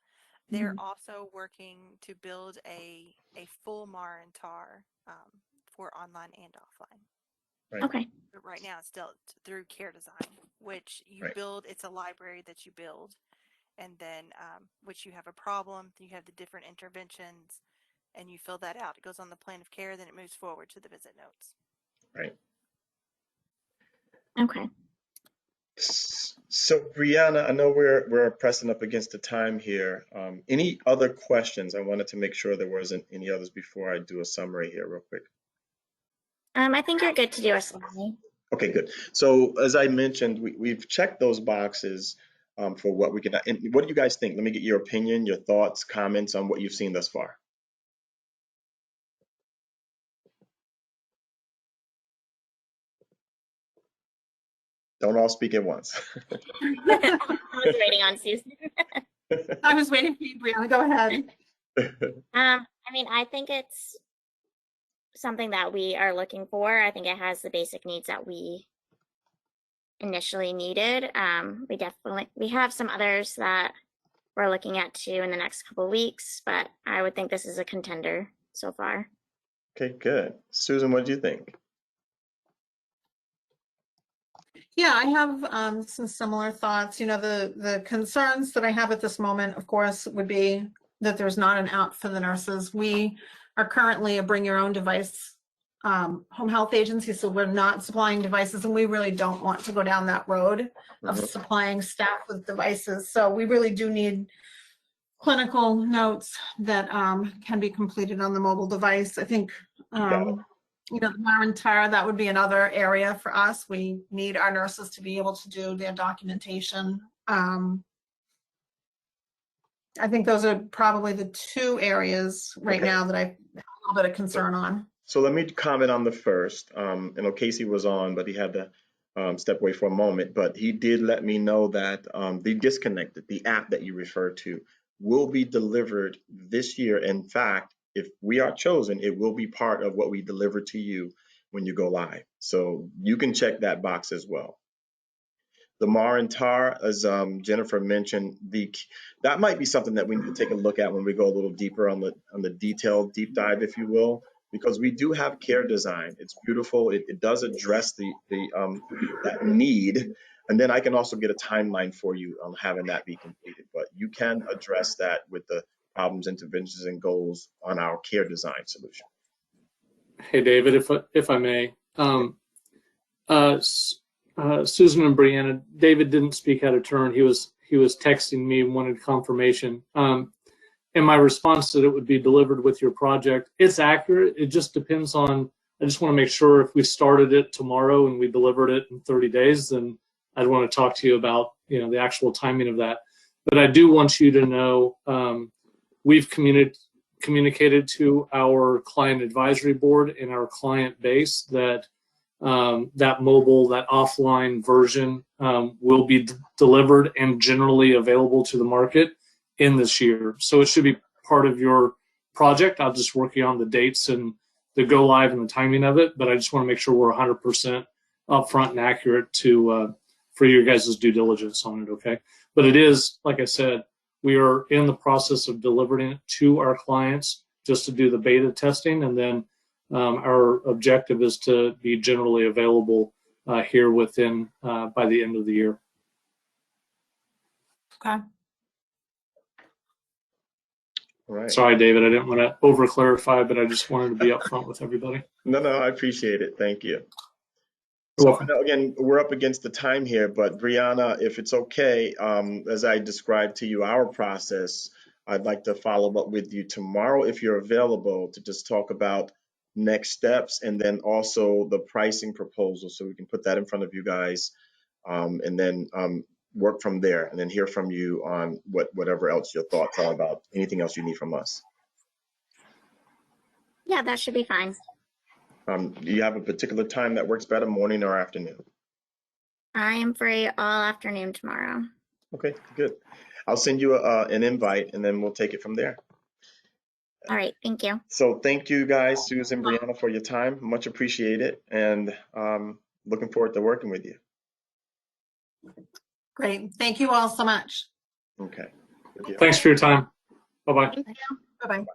C: they're also working to build a full MAR and TAR for online and offline.
D: Right.
E: Okay.
C: But right now it's built through Care Design, which you
D: Right.
C: build. It's a library that you build, and then which you have a problem, you have the different interventions, and you fill that out. It goes on the plan of care, then it moves forward to the visit notes.
D: Right.
E: Okay.
D: So Brianna, I know we're pressing up against the time here. Any other questions? I wanted to make sure there wasn't any others before I do a summary here real quick.
E: I think you're good to do a summary.
D: Okay, good. So as I mentioned, we've checked those boxes for what we can. And what do you guys think? Let me get your opinion, your thoughts, comments on what you've seen thus far. Don't all speak at once.
E: I was waiting on Susan.
B: I was waiting for you, Brianna. Go ahead.
E: I mean, I think it's something that we are looking for. I think it has the basic needs that we initially needed. We have some others that we're looking at too in the next couple of weeks, but I would think this is a contender so far.
D: Okay, good. Susan, what do you think?
B: Yeah, I have some similar thoughts. You know, the concerns that I have at this moment, of course, would be that there's not an app for the nurses. We are currently a bring your own device home health agency, so we're not supplying devices, and we really don't want to go down that road of supplying staff with devices. So we really do need clinical notes that can be completed on the mobile device. I think you know, the MAR and TAR, that would be another area for us. We need our nurses to be able to do their documentation. I think those are probably the two areas right now that I have a little bit of concern on.
D: So let me comment on the first. I know Casey was on, but he had to step away for a moment. But he did let me know that the disconnected, the app that you referred to, will be delivered this year. In fact, if we are chosen, it will be part of what we deliver to you when you go live. So you can check that box as well. The MAR and TAR, as Jennifer mentioned, that might be something that we need to take a look at when we go a little deeper on the detailed deep dive, if you will, because we do have Care Design. It's beautiful. It does address that need, and then I can also get a timeline for you on having that be completed. But you can address that with the problems, interventions, and goals on our Care Design solution.
F: Hey, David, if I may. Susan and Brianna, David didn't speak out of turn. He was texting me and wanted confirmation. And my response that it would be delivered with your project, it's accurate. It just depends on, I just want to make sure if we started it tomorrow and we delivered it in 30 days, then I'd want to talk to you about, you know, the actual timing of that. But I do want you to know we've communicated to our client advisory board and our client base that that mobile, that offline version will be delivered and generally available to the market in this year. So it should be part of your project. I'll just work you on the dates and the go live and the timing of it, but I just want to make sure we're 100% upfront and accurate to for your guys' due diligence on it, okay? But it is, like I said, we are in the process of delivering it to our clients just to do the beta testing, and then our objective is to be generally available here within by the end of the year.
B: Okay.
D: All right.
F: Sorry, David, I didn't want to over clarify, but I just wanted to be upfront with everybody.
D: No, I appreciate it. Thank you.
F: You're
D: So
F: welcome.
D: again, we're up against the time here, but Brianna, if it's okay, as I described to you our process, I'd like to follow up with you tomorrow if you're available to just talk about next steps and then also the pricing proposal so we can put that in front of you guys and then work from there and then hear from you on whatever else your thoughts are about anything else you need from us.
E: Yeah, that should be fine.
D: Do you have a particular time that works better, morning or afternoon?
E: I am free all afternoon tomorrow.
D: Okay, good. I'll send you an invite and then we'll take it from there.
E: All right, thank you.
D: So thank you guys, Susan, Brianna, for your time. Much appreciated, and looking forward to working with you.
B: Great. Thank you all so much.
D: Okay. Good deal.
F: Thanks for your time. Bye-bye.
A: Thank you.
B: Bye-bye.